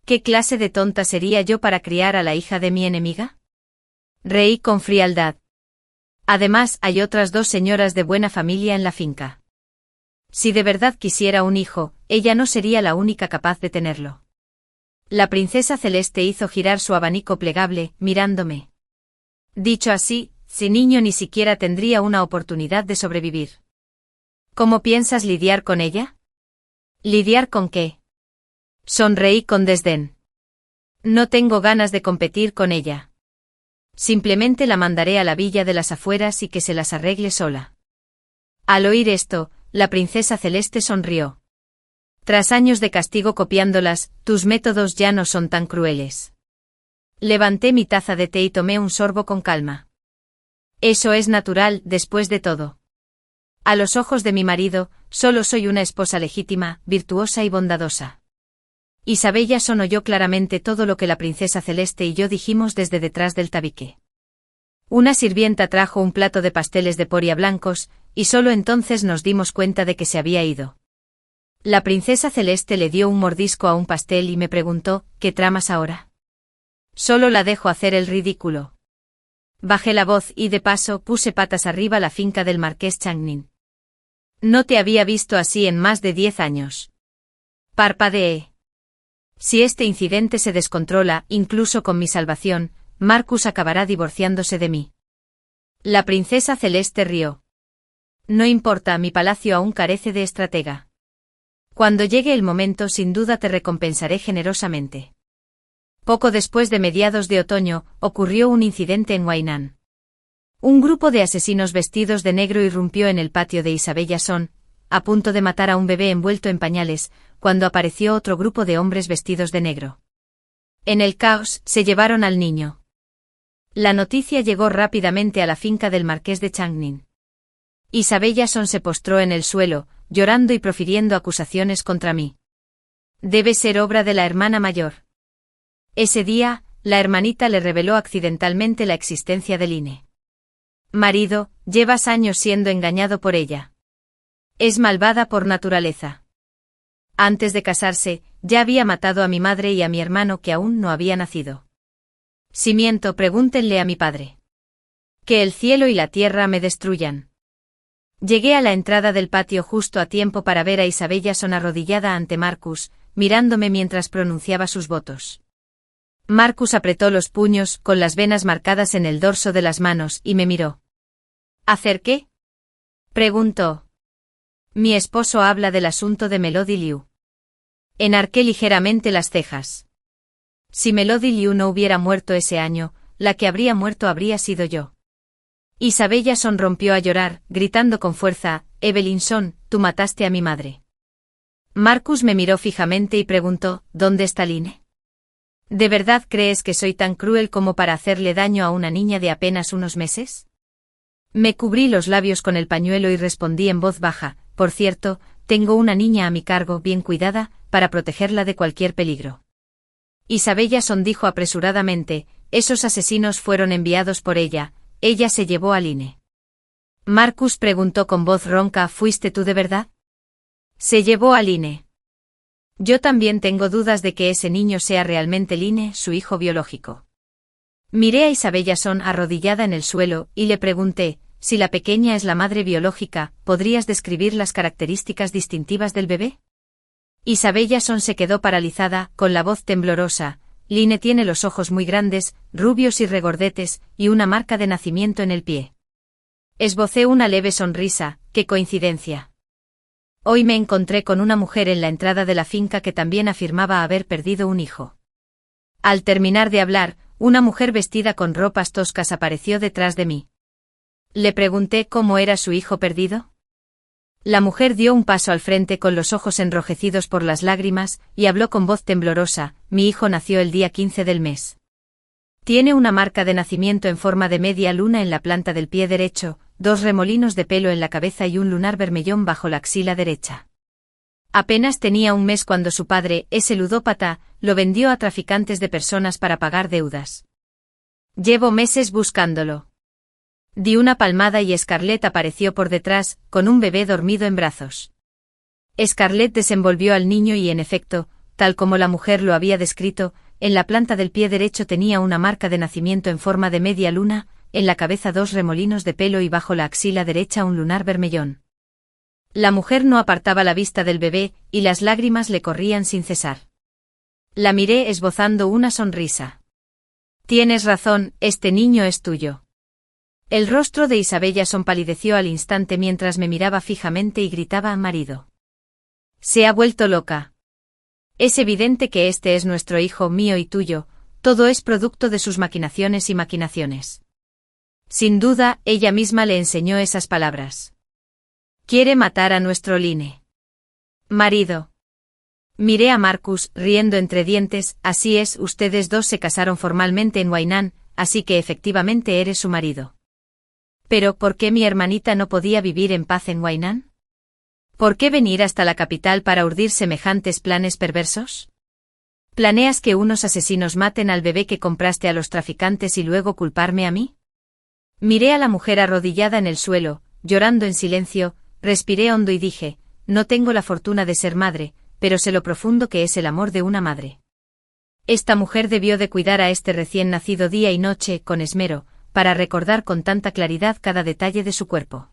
¿Qué clase de tonta sería yo para criar a la hija de mi enemiga? Reí con frialdad. Además, hay otras 2 señoras de buena familia en la finca. Si de verdad quisiera un hijo, ella no sería la única capaz de tenerlo. La princesa Celeste hizo girar su abanico plegable, mirándome. Dicho así, ese niño ni siquiera tendría una oportunidad de sobrevivir. ¿Cómo piensas lidiar con ella? ¿Lidiar con qué? Sonreí con desdén. No tengo ganas de competir con ella. Simplemente la mandaré a la villa de las afueras y que se las arregle sola. Al oír esto, la princesa Celeste sonrió. Tras años de castigo copiándolas, tus métodos ya no son tan crueles. Levanté mi taza de té y tomé un sorbo con calma. Eso es natural, después de todo. A los ojos de mi marido, solo soy una esposa legítima, virtuosa y bondadosa. Isabella sonóyó claramente todo lo que la princesa Celeste y yo dijimos desde detrás del tabique. Una sirvienta trajo un plato de pasteles de poria blancos, y solo entonces nos dimos cuenta de que se había ido. La princesa Celeste le dio un mordisco a un pastel y me preguntó, ¿qué tramas ahora? Solo la dejo hacer el ridículo. Bajé la voz y de paso puse patas arriba la finca del marqués Changnin. No te había visto así en más de 10 años. Parpadeé. Si este incidente se descontrola, incluso con mi salvación, Marcus acabará divorciándose de mí. La princesa Celeste rió. No importa, mi palacio aún carece de estratega. Cuando llegue el momento, sin duda te recompensaré generosamente. Poco después de mediados de otoño, ocurrió un incidente en Huainan. Un grupo de asesinos vestidos de negro irrumpió en el patio de Isabella Son, a punto de matar a un bebé envuelto en pañales, cuando apareció otro grupo de hombres vestidos de negro. En el caos, se llevaron al niño. La noticia llegó rápidamente a la finca del marqués de Changnin. Isabella Son se postró en el suelo, llorando y profiriendo acusaciones contra mí. Debe ser obra de la hermana mayor. Ese día, la hermanita le reveló accidentalmente la existencia de Line. Marido, llevas años siendo engañado por ella. Es malvada por naturaleza. Antes de casarse, ya había matado a mi madre y a mi hermano que aún no había nacido. Si miento, pregúntenle a mi padre. Que el cielo y la tierra me destruyan. Llegué a la entrada del patio justo a tiempo para ver a Isabella Son arrodillada ante Marcus, mirándome mientras pronunciaba sus votos. Marcus apretó los puños, con las venas marcadas en el dorso de las manos, y me miró. ¿Hacer qué? Preguntó. Mi esposo habla del asunto de Melody Liu. Enarqué ligeramente las cejas. Si Melody Liu no hubiera muerto ese año, la que habría muerto habría sido yo. Isabella Son rompió a llorar, gritando con fuerza, Evelyn Son, tú mataste a mi madre. Marcus me miró fijamente y preguntó, ¿dónde está Line? ¿De verdad crees que soy tan cruel como para hacerle daño a una niña de apenas unos meses? Me cubrí los labios con el pañuelo y respondí en voz baja, por cierto, tengo una niña a mi cargo bien cuidada, para protegerla de cualquier peligro. Isabella Son dijo apresuradamente, esos asesinos fueron enviados por ella se llevó a Line. Marcus preguntó con voz ronca, ¿fuiste tú de verdad? Se llevó a Line. Yo también tengo dudas de que ese niño sea realmente Line, su hijo biológico. Miré a Isabella Son arrodillada en el suelo, y le pregunté, si la pequeña es la madre biológica, ¿podrías describir las características distintivas del bebé? Isabella Son se quedó paralizada, con la voz temblorosa, Line tiene los ojos muy grandes, rubios y regordetes, y una marca de nacimiento en el pie. Esbocé una leve sonrisa, ¡qué coincidencia! Hoy me encontré con una mujer en la entrada de la finca que también afirmaba haber perdido un hijo. Al terminar de hablar, una mujer vestida con ropas toscas apareció detrás de mí. Le pregunté cómo era su hijo perdido. La mujer dio un paso al frente con los ojos enrojecidos por las lágrimas, y habló con voz temblorosa: mi hijo nació el día 15 del mes. Tiene una marca de nacimiento en forma de media luna en la planta del pie derecho, 2 remolinos de pelo en la cabeza y un lunar vermellón bajo la axila derecha. Apenas tenía un mes cuando su padre, ese ludópata, lo vendió a traficantes de personas para pagar deudas. Llevo meses buscándolo. Di una palmada y Scarlett apareció por detrás, con un bebé dormido en brazos. Scarlett desenvolvió al niño y en efecto, tal como la mujer lo había descrito, en la planta del pie derecho tenía una marca de nacimiento en forma de media luna, en la cabeza 2 remolinos de pelo y bajo la axila derecha un lunar vermellón. La mujer no apartaba la vista del bebé, y las lágrimas le corrían sin cesar. La miré esbozando una sonrisa. Tienes razón, este niño es tuyo. El rostro de Isabella palideció al instante mientras me miraba fijamente y gritaba a marido. Se ha vuelto loca. Es evidente que este es nuestro hijo, mío y tuyo, todo es producto de sus maquinaciones y maquinaciones. Sin duda, ella misma le enseñó esas palabras. Quiere matar a nuestro Line. Marido. Miré a Marcus, riendo entre dientes: así es, ustedes dos se casaron formalmente en Wainan, así que efectivamente eres su marido. Pero, ¿por qué mi hermanita no podía vivir en paz en Wainan? ¿Por qué venir hasta la capital para urdir semejantes planes perversos? ¿Planeas que unos asesinos maten al bebé que compraste a los traficantes y luego culparme a mí? Miré a la mujer arrodillada en el suelo, llorando en silencio, respiré hondo y dije: no tengo la fortuna de ser madre, pero sé lo profundo que es el amor de una madre. Esta mujer debió de cuidar a este recién nacido día y noche, con esmero, para recordar con tanta claridad cada detalle de su cuerpo.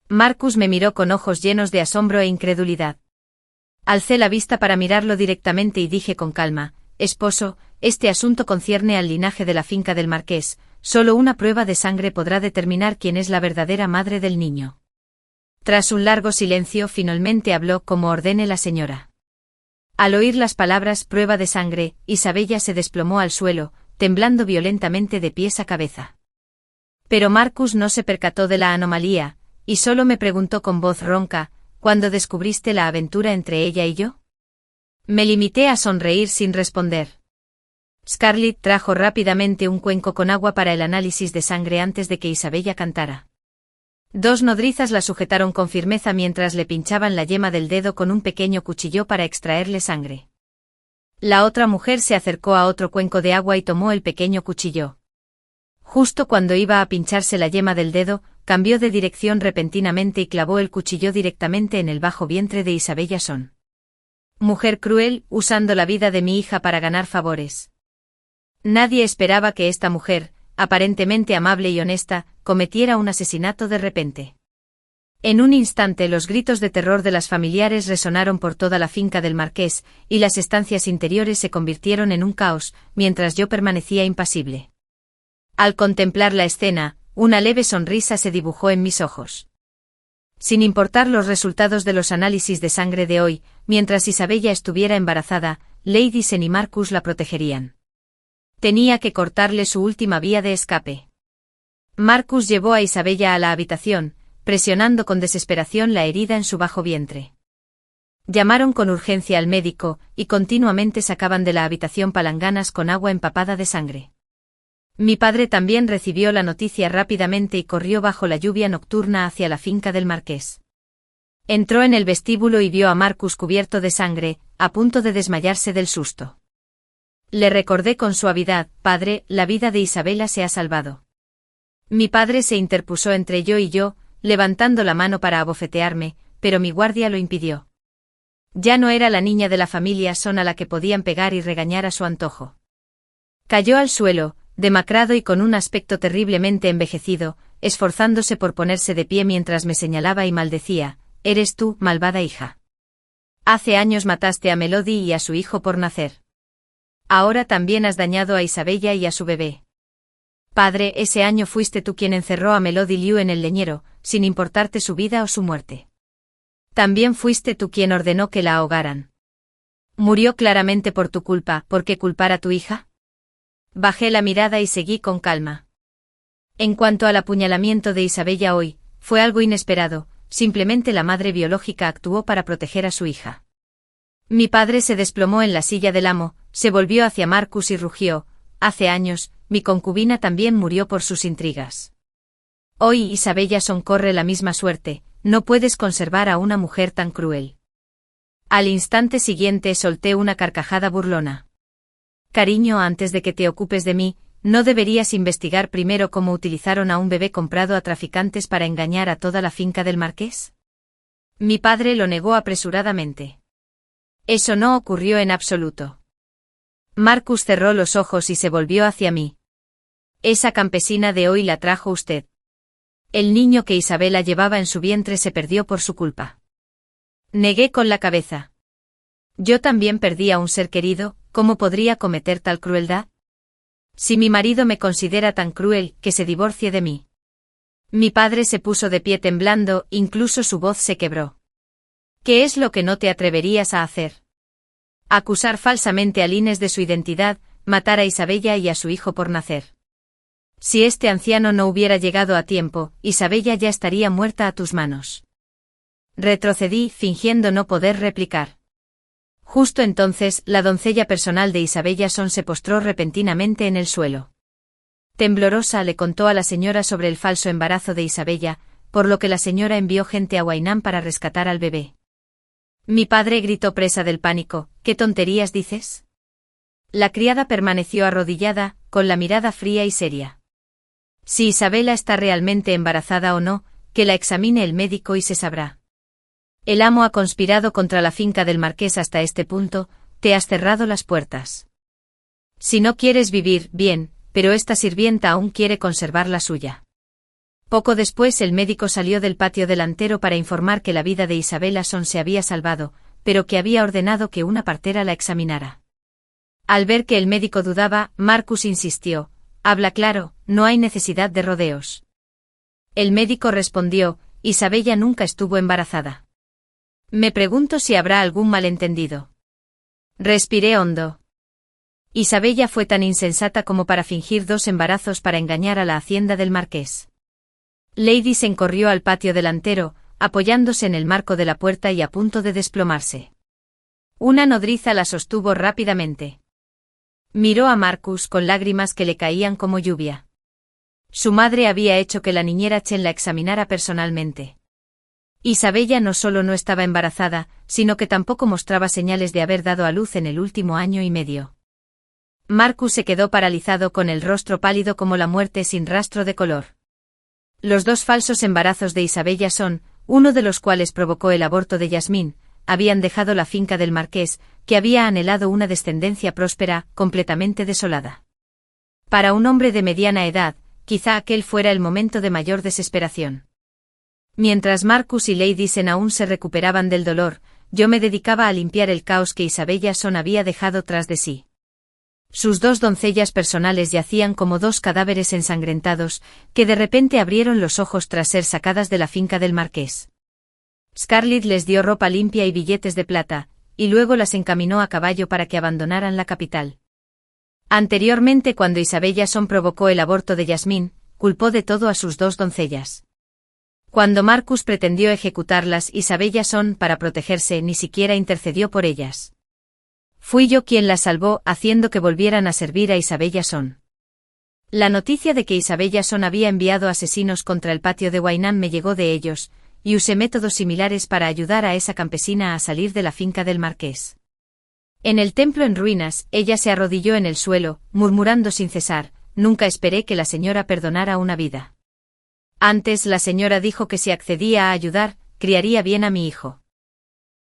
Marcus me miró con ojos llenos de asombro e incredulidad. Alcé la vista para mirarlo directamente y dije con calma: esposo, este asunto concierne al linaje de la finca del marqués, solo una prueba de sangre podrá determinar quién es la verdadera madre del niño. Tras un largo silencio, finalmente habló como ordene la señora. Al oír las palabras prueba de sangre, Isabella se desplomó al suelo, temblando violentamente de pies a cabeza. Pero Marcus no se percató de la anomalía, y solo me preguntó con voz ronca: ¿cuándo descubriste la aventura entre ella y yo? Me limité a sonreír sin responder. Scarlett trajo rápidamente un cuenco con agua para el análisis de sangre antes de que Isabella cantara. 2 nodrizas la sujetaron con firmeza mientras le pinchaban la yema del dedo con un pequeño cuchillo para extraerle sangre. La otra mujer se acercó a otro cuenco de agua y tomó el pequeño cuchillo. Justo cuando iba a pincharse la yema del dedo, cambió de dirección repentinamente y clavó el cuchillo directamente en el bajo vientre de Isabella. Mujer cruel, usando la vida de mi hija para ganar favores. Nadie esperaba que esta mujer, aparentemente amable y honesta, cometiera un asesinato de repente. En un instante los gritos de terror de las familiares resonaron por toda la finca del marqués, y las estancias interiores se convirtieron en un caos, mientras yo permanecía impasible. Al contemplar la escena, una leve sonrisa se dibujó en mis ojos. Sin importar los resultados de los análisis de sangre de hoy, mientras Isabella estuviera embarazada, Lady Sen y Marcus la protegerían. Tenía que cortarle su última vía de escape. Marcus llevó a Isabella a la habitación, presionando con desesperación la herida en su bajo vientre. Llamaron con urgencia al médico, y continuamente sacaban de la habitación palanganas con agua empapada de sangre. Mi padre también recibió la noticia rápidamente y corrió bajo la lluvia nocturna hacia la finca del marqués. Entró en el vestíbulo y vio a Marcus cubierto de sangre, a punto de desmayarse del susto. Le recordé con suavidad: padre, la vida de Isabella se ha salvado. Mi padre se interpuso entre yo y yo, levantando la mano para abofetearme, pero mi guardia lo impidió. Ya no era la niña de la familia Son a la que podían pegar y regañar a su antojo. Cayó al suelo, demacrado y con un aspecto terriblemente envejecido, esforzándose por ponerse de pie mientras me señalaba y maldecía: eres tú, malvada hija. Hace años mataste a Melody y a su hijo por nacer. Ahora también has dañado a Isabella y a su bebé. Padre, ese año fuiste tú quien encerró a Melody Liu en el leñero, sin importarte su vida o su muerte. También fuiste tú quien ordenó que la ahogaran. Murió claramente por tu culpa. ¿Por qué culpar a tu hija? Bajé la mirada y seguí con calma. En cuanto al apuñalamiento de Isabella hoy, fue algo inesperado, simplemente la madre biológica actuó para proteger a su hija. Mi padre se desplomó en la silla del amo, se volvió hacia Marcus y rugió: hace años, mi concubina también murió por sus intrigas. Hoy Isabella corre la misma suerte, no puedes conservar a una mujer tan cruel. Al instante siguiente solté una carcajada burlona. Cariño, antes de que te ocupes de mí, ¿no deberías investigar primero cómo utilizaron a un bebé comprado a traficantes para engañar a toda la finca del marqués? Mi padre lo negó apresuradamente. Eso no ocurrió en absoluto. Marcus cerró los ojos y se volvió hacia mí. Esa campesina de hoy la trajo usted. El niño que Isabela llevaba en su vientre se perdió por su culpa. Negué con la cabeza. Yo también perdí a un ser querido, ¿cómo podría cometer tal crueldad? Si mi marido me considera tan cruel, que se divorcie de mí. Mi padre se puso de pie temblando, incluso su voz se quebró. ¿Qué es lo que no te atreverías a hacer? Acusar falsamente a Lines de su identidad, matar a Isabella y a su hijo por nacer. Si este anciano no hubiera llegado a tiempo, Isabella ya estaría muerta a tus manos. Retrocedí, fingiendo no poder replicar. Justo entonces, la doncella personal de Isabella se postró repentinamente en el suelo. Temblorosa le contó a la señora sobre el falso embarazo de Isabella, por lo que la señora envió gente a Huainán para rescatar al bebé. Mi padre gritó, presa del pánico: ¿qué tonterías dices? La criada permaneció arrodillada, con la mirada fría y seria. Si Isabela está realmente embarazada o no, que la examine el médico y se sabrá. El amo ha conspirado contra la finca del marqués hasta este punto, te has cerrado las puertas. Si no quieres vivir, bien, pero esta sirvienta aún quiere conservar la suya. Poco después el médico salió del patio delantero para informar que la vida de Isabela se había salvado, pero que había ordenado que una partera la examinara. Al ver que el médico dudaba, Marcus insistió: habla claro, no hay necesidad de rodeos. El médico respondió: Isabella nunca estuvo embarazada. Me pregunto si habrá algún malentendido. Respiré hondo. Isabella fue tan insensata como para fingir 2 embarazos para engañar a la hacienda del marqués. Lady se corrió al patio delantero, apoyándose en el marco de la puerta y a punto de desplomarse. Una nodriza la sostuvo rápidamente. Miró a Marcus con lágrimas que le caían como lluvia. Su madre había hecho que la niñera Chen la examinara personalmente. Isabella no solo no estaba embarazada, sino que tampoco mostraba señales de haber dado a luz en el último año y medio. Marcus se quedó paralizado con el rostro pálido como la muerte, sin rastro de color. Los 2 falsos embarazos de Isabella uno de los cuales provocó el aborto de Yasmín, habían dejado la finca del marqués, que había anhelado una descendencia próspera, completamente desolada. Para un hombre de mediana edad, quizá aquel fuera el momento de mayor desesperación. Mientras Marcus y Lady Sen aún se recuperaban del dolor, yo me dedicaba a limpiar el caos que Isabella había dejado tras de sí. Sus 2 doncellas personales yacían como 2 cadáveres ensangrentados, que de repente abrieron los ojos tras ser sacadas de la finca del marqués. Scarlett les dio ropa limpia y billetes de plata, y luego las encaminó a caballo para que abandonaran la capital. Anteriormente, cuando Isabella provocó el aborto de Yasmín, culpó de todo a sus 2 doncellas. Cuando Marcus pretendió ejecutarlas, Isabella para protegerse, ni siquiera intercedió por ellas. Fui yo quien las salvó, haciendo que volvieran a servir a Isabella. La noticia de que Isabella había enviado asesinos contra el patio de Huainán me llegó de ellos, y usé métodos similares para ayudar a esa campesina a salir de la finca del marqués. En el templo en ruinas, ella se arrodilló en el suelo, murmurando sin cesar: nunca esperé que la señora perdonara una vida. Antes la señora dijo que si accedía a ayudar, criaría bien a mi hijo.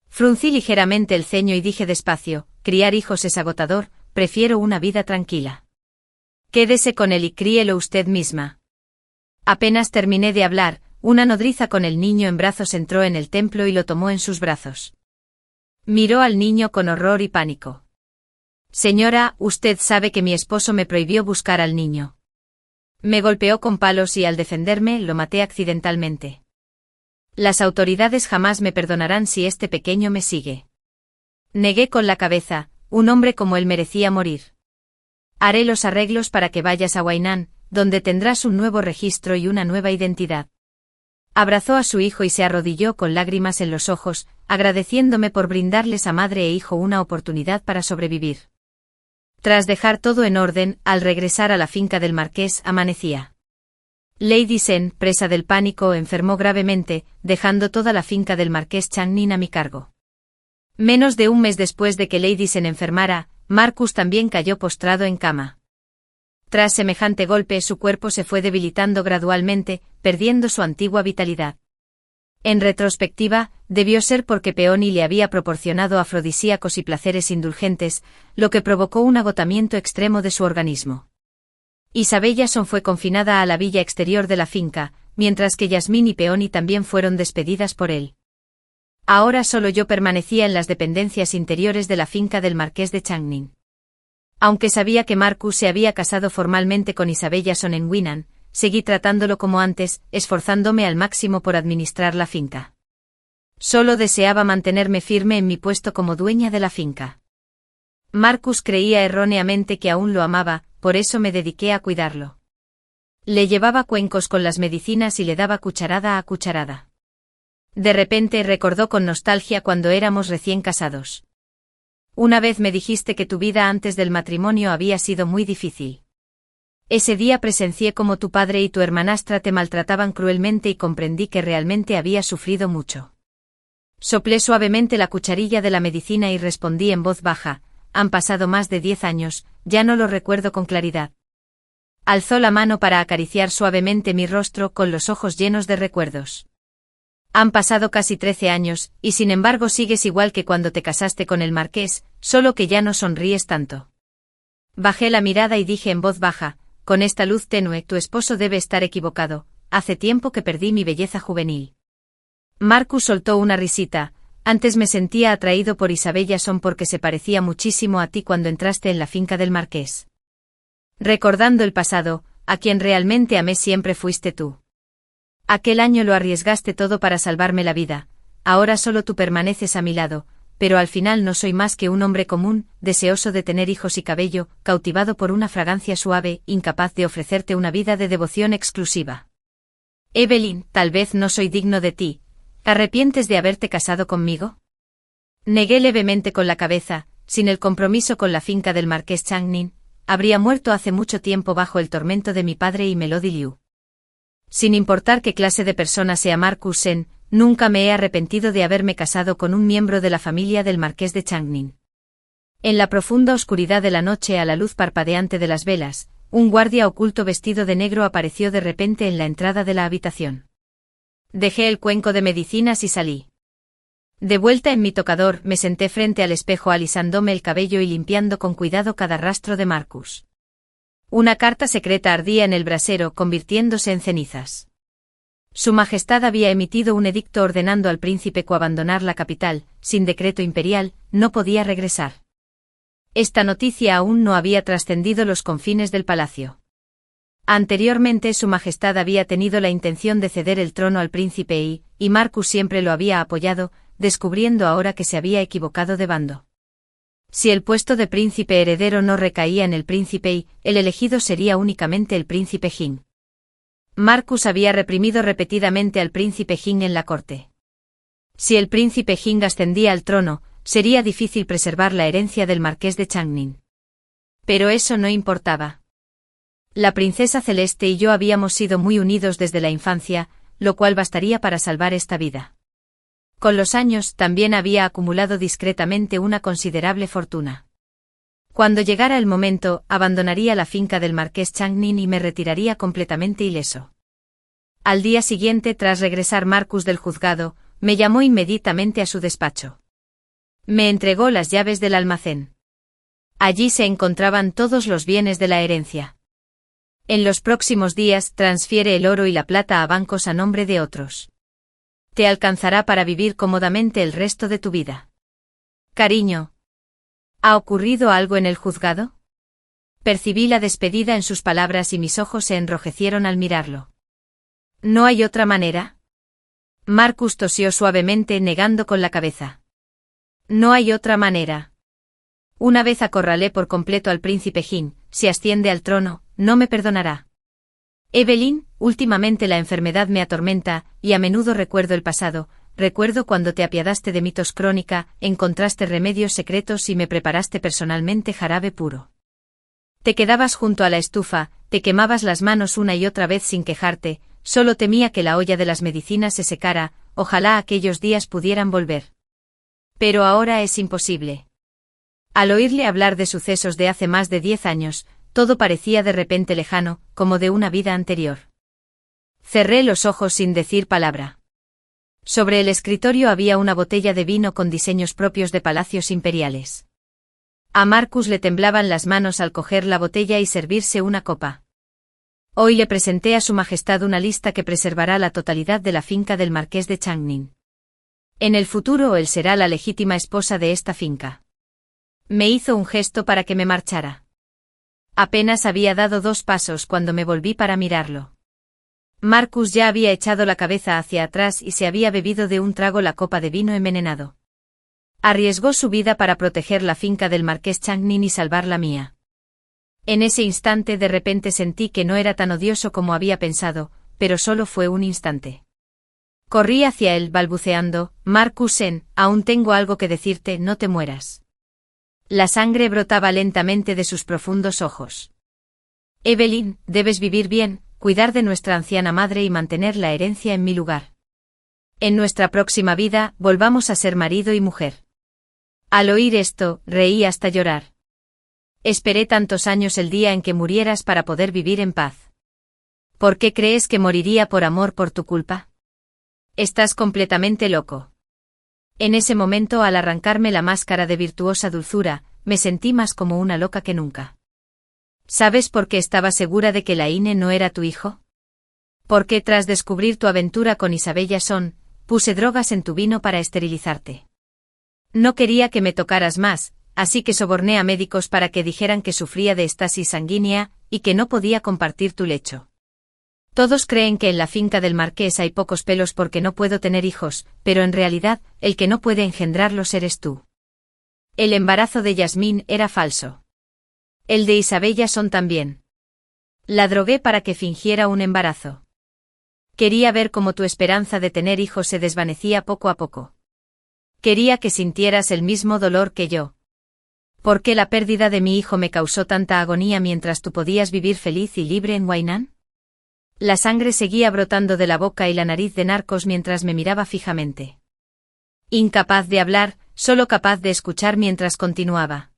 Fruncí ligeramente el ceño y dije despacio: criar hijos es agotador, prefiero una vida tranquila. Quédese con él y críelo usted misma. Apenas terminé de hablar, una nodriza con el niño en brazos entró en el templo y lo tomó en sus brazos. Miró al niño con horror y pánico. Señora, usted sabe que mi esposo me prohibió buscar al niño. Me golpeó con palos y al defenderme lo maté accidentalmente. Las autoridades jamás me perdonarán si este pequeño me sigue. Negué con la cabeza, un hombre como él merecía morir. Haré los arreglos para que vayas a Huainán, donde tendrás un nuevo registro y una nueva identidad. Abrazó a su hijo y se arrodilló con lágrimas en los ojos, agradeciéndome por brindarles a madre e hijo una oportunidad para sobrevivir. Tras dejar todo en orden, al regresar a la finca del marqués amanecía. Lady Sen, presa del pánico, enfermó gravemente, dejando toda la finca del marqués Changnin a mi cargo. Menos de un mes después de que Lady Sen enfermara, Marcus también cayó postrado en cama. Tras semejante golpe su cuerpo se fue debilitando gradualmente, perdiendo su antigua vitalidad. En retrospectiva, debió ser porque Peony le había proporcionado afrodisíacos y placeres indulgentes, lo que provocó un agotamiento extremo de su organismo. Isabel Jason fue confinada a la villa exterior de la finca, mientras que Yasmín y Peony también fueron despedidas por él. Ahora solo yo permanecía en las dependencias interiores de la finca del marqués de Changnin. Aunque sabía que Marcus se había casado formalmente con Isabel Jason en Huinan, seguí tratándolo como antes, esforzándome al máximo por administrar la finca. Solo deseaba mantenerme firme en mi puesto como dueña de la finca. Marcus creía erróneamente que aún lo amaba, por eso me dediqué a cuidarlo. Le llevaba cuencos con las medicinas y le daba cucharada a cucharada. De repente recordó con nostalgia cuando éramos recién casados. Una vez me dijiste que tu vida antes del matrimonio había sido muy difícil. Ese día presencié cómo tu padre y tu hermanastra te maltrataban cruelmente y comprendí que realmente habías sufrido mucho. Soplé suavemente la cucharilla de la medicina y respondí en voz baja, han pasado más de 10 años, ya no lo recuerdo con claridad. Alzó la mano para acariciar suavemente mi rostro con los ojos llenos de recuerdos. Han pasado casi 13 años, y sin embargo sigues igual que cuando te casaste con el marqués, solo que ya no sonríes tanto. Bajé la mirada y dije en voz baja, con esta luz tenue, tu esposo debe estar equivocado, hace tiempo que perdí mi belleza juvenil. Marcus soltó una risita, antes me sentía atraído por Isabel Jason porque se parecía muchísimo a ti cuando entraste en la finca del marqués. Recordando el pasado, a quien realmente amé siempre fuiste tú. Aquel año lo arriesgaste todo para salvarme la vida, ahora solo tú permaneces a mi lado, pero al final no soy más que un hombre común, deseoso de tener hijos y cabello, cautivado por una fragancia suave, incapaz de ofrecerte una vida de devoción exclusiva. Evelyn, tal vez no soy digno de ti, ¿te arrepientes de haberte casado conmigo? Negué levemente con la cabeza, sin el compromiso con la finca del marqués Changnin, habría muerto hace mucho tiempo bajo el tormento de mi padre y Melody Liu. Sin importar qué clase de persona sea Marcus Sen, nunca me he arrepentido de haberme casado con un miembro de la familia del marqués de Changnin. En la profunda oscuridad de la noche a la luz parpadeante de las velas, un guardia oculto vestido de negro apareció de repente en la entrada de la habitación. Dejé el cuenco de medicinas y salí. De vuelta en mi tocador, me senté frente al espejo alisándome el cabello y limpiando con cuidado cada rastro de Marcus. Una carta secreta ardía en el brasero, convirtiéndose en cenizas. Su Majestad había emitido un edicto ordenando al príncipe abandonar la capital, sin decreto imperial, no podía regresar. Esta noticia aún no había trascendido los confines del palacio. Anteriormente Su Majestad había tenido la intención de ceder el trono al príncipe y Marcus siempre lo había apoyado, descubriendo ahora que se había equivocado de bando. Si el puesto de príncipe heredero no recaía en el príncipe el elegido sería únicamente el príncipe Jin. Marcus había reprimido repetidamente al príncipe Jin en la corte. Si el príncipe Jin ascendía al trono, sería difícil preservar la herencia del marqués de Changnin. Pero eso no importaba. La princesa Celeste y yo habíamos sido muy unidos desde la infancia, lo cual bastaría para salvar esta vida. Con los años también había acumulado discretamente una considerable fortuna. Cuando llegara el momento, abandonaría la finca del marqués Changnin y me retiraría completamente ileso. Al día siguiente, tras regresar Marcus del juzgado, me llamó inmediatamente a su despacho. Me entregó las llaves del almacén. Allí se encontraban todos los bienes de la herencia. En los próximos días transfiere el oro y la plata a bancos a nombre de otros. Te alcanzará para vivir cómodamente el resto de tu vida. Cariño. ¿Ha ocurrido algo en el juzgado? Percibí la despedida en sus palabras y mis ojos se enrojecieron al mirarlo. ¿No hay otra manera? Marcus tosió suavemente negando con la cabeza. No hay otra manera. Una vez acorralé por completo al príncipe Jin, si asciende al trono, no me perdonará. Evelyn, últimamente la enfermedad me atormenta, y a menudo recuerdo el pasado. Recuerdo cuando te apiadaste de mi tos crónica, encontraste remedios secretos y me preparaste personalmente jarabe puro. Te quedabas junto a la estufa, te quemabas las manos una y otra vez sin quejarte, solo temía que la olla de las medicinas se secara, ojalá aquellos días pudieran volver. Pero ahora es imposible. Al oírle hablar de sucesos de hace más de 10 años, todo parecía de repente lejano, como de una vida anterior. Cerré los ojos sin decir palabra. Sobre el escritorio había una botella de vino con diseños propios de palacios imperiales. A Marcus le temblaban las manos al coger la botella y servirse una copa. Hoy le presenté a su majestad una lista que preservará la totalidad de la finca del marqués de Changning. En el futuro él será la legítima esposa de esta finca. Me hizo un gesto para que me marchara. Apenas había dado 2 pasos cuando me volví para mirarlo. Marcus ya había echado la cabeza hacia atrás y se había bebido de un trago la copa de vino envenenado. Arriesgó su vida para proteger la finca del marqués Changning y salvar la mía. En ese instante de repente sentí que no era tan odioso como había pensado, pero solo fue un instante. Corrí hacia él balbuceando, Marcusen, aún tengo algo que decirte, no te mueras. La sangre brotaba lentamente de sus profundos ojos. Evelyn, debes vivir bien, cuidar de nuestra anciana madre y mantener la herencia en mi lugar. En nuestra próxima vida, volvamos a ser marido y mujer. Al oír esto, reí hasta llorar. Esperé tantos años el día en que murieras para poder vivir en paz. ¿Por qué crees que moriría por amor por tu culpa? Estás completamente loco. En ese momento, al arrancarme la máscara de virtuosa dulzura, me sentí más como una loca que nunca. ¿Sabes por qué estaba segura de que Laine no era tu hijo? Porque tras descubrir tu aventura con Isabella Son, puse drogas en tu vino para esterilizarte. No quería que me tocaras más, así que soborné a médicos para que dijeran que sufría de estasis sanguínea, y que no podía compartir tu lecho. Todos creen que en la finca del marqués hay pocos pelos porque no puedo tener hijos, pero en realidad, el que no puede engendrarlos eres tú. El embarazo de Yasmín era falso. El de Isabella Son también. La drogué para que fingiera un embarazo. Quería ver cómo tu esperanza de tener hijos se desvanecía poco a poco. Quería que sintieras el mismo dolor que yo. ¿Por qué la pérdida de mi hijo me causó tanta agonía mientras tú podías vivir feliz y libre en Wainan? La sangre seguía brotando de la boca y la nariz de Narcos mientras me miraba fijamente. Incapaz de hablar, solo capaz de escuchar mientras continuaba.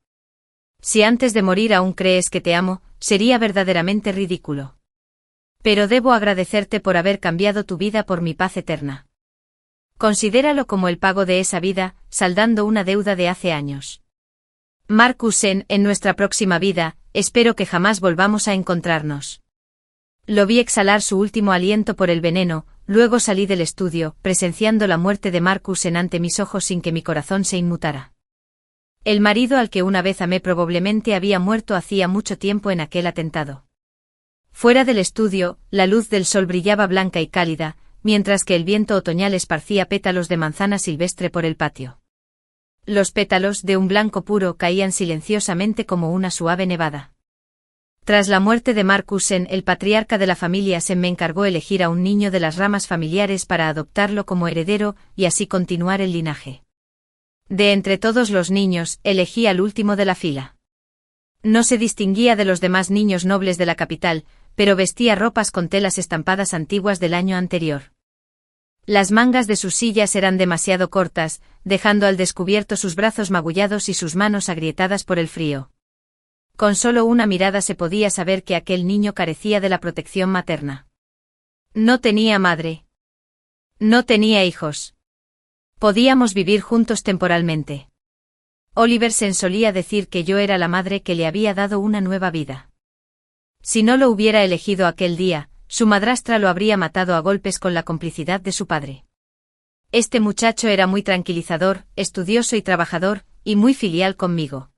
Si antes de morir aún crees que te amo, sería verdaderamente ridículo. Pero debo agradecerte por haber cambiado tu vida por mi paz eterna. Considéralo como el pago de esa vida, saldando una deuda de hace años. Marcusen, en nuestra próxima vida, espero que jamás volvamos a encontrarnos. Lo vi exhalar su último aliento por el veneno, luego salí del estudio, presenciando la muerte de Marcusen ante mis ojos sin que mi corazón se inmutara. El marido al que una vez amé probablemente había muerto hacía mucho tiempo en aquel atentado. Fuera del estudio, la luz del sol brillaba blanca y cálida, mientras que el viento otoñal esparcía pétalos de manzana silvestre por el patio. Los pétalos, de un blanco puro, caían silenciosamente como una suave nevada. Tras la muerte de Marcusen, el patriarca de la familia se me encargó elegir a un niño de las ramas familiares para adoptarlo como heredero, y así continuar el linaje. De entre todos los niños, elegí al último de la fila. No se distinguía de los demás niños nobles de la capital, pero vestía ropas con telas estampadas antiguas del año anterior. Las mangas de sus sillas eran demasiado cortas, dejando al descubierto sus brazos magullados y sus manos agrietadas por el frío. Con solo una mirada se podía saber que aquel niño carecía de la protección materna. No tenía madre. No tenía hijos. Podíamos vivir juntos temporalmente. Oliver solía decir que yo era la madre que le había dado una nueva vida. Si no lo hubiera elegido aquel día, su madrastra lo habría matado a golpes con la complicidad de su padre. Este muchacho era muy tranquilizador, estudioso y trabajador, y muy filial conmigo.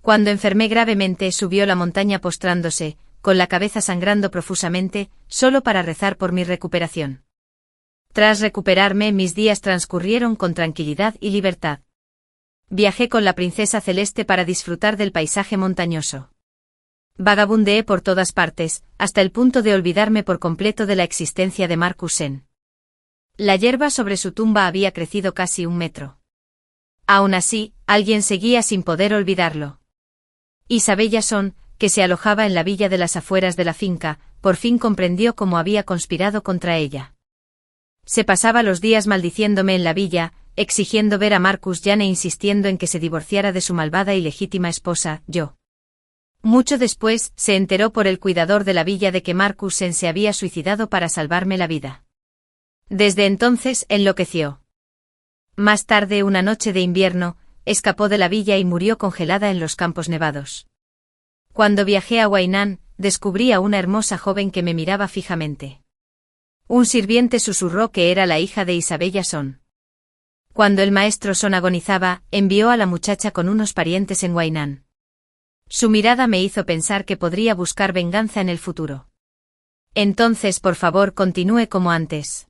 Cuando enfermé gravemente, subió la montaña postrándose, con la cabeza sangrando profusamente, solo para rezar por mi recuperación. Tras recuperarme, mis días transcurrieron con tranquilidad y libertad. Viajé con la princesa celeste para disfrutar del paisaje montañoso. Vagabundeé por todas partes, hasta el punto de olvidarme por completo de la existencia de Marcus Sen. La hierba sobre su tumba había crecido casi 1 metro. Aún así, alguien seguía sin poder olvidarlo. Isabella Son, que se alojaba en la villa de las afueras de la finca, por fin comprendió cómo había conspirado contra ella. Se pasaba los días maldiciéndome en la villa, exigiendo ver a Marcus Jan e insistiendo en que se divorciara de su malvada y legítima esposa, yo. Mucho después, se enteró por el cuidador de la villa de que Marcus Sen se había suicidado para salvarme la vida. Desde entonces, enloqueció. Más tarde, una noche de invierno, escapó de la villa y murió congelada en los campos nevados. Cuando viajé a Huainan, descubrí a una hermosa joven que me miraba fijamente. Un sirviente susurró que era la hija de Isabella Son. Cuando el maestro Son agonizaba, envió a la muchacha con unos parientes en Huainan. Su mirada me hizo pensar que podría buscar venganza en el futuro. Entonces, por favor, continúe como antes.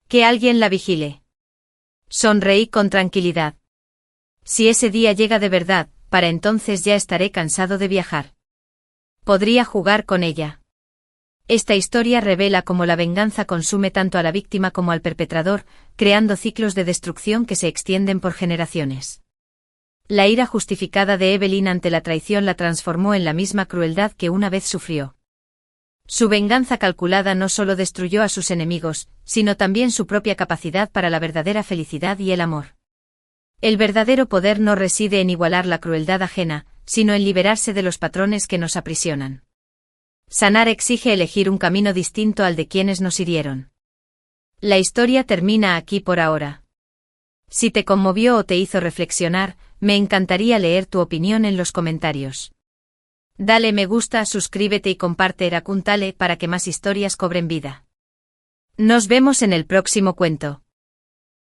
Que alguien la vigile. Sonreí con tranquilidad. Si ese día llega de verdad, para entonces ya estaré cansado de viajar. Podría jugar con ella. Esta historia revela cómo la venganza consume tanto a la víctima como al perpetrador, creando ciclos de destrucción que se extienden por generaciones. La ira justificada de Evelyn ante la traición la transformó en la misma crueldad que una vez sufrió. Su venganza calculada no solo destruyó a sus enemigos, sino también su propia capacidad para la verdadera felicidad y el amor. El verdadero poder no reside en igualar la crueldad ajena, sino en liberarse de los patrones que nos aprisionan. Sanar exige elegir un camino distinto al de quienes nos hirieron. La historia termina aquí por ahora. Si te conmovió o te hizo reflexionar, me encantaría leer tu opinión en los comentarios. Dale me gusta, suscríbete y comparte Racontale para que más historias cobren vida. Nos vemos en el próximo cuento.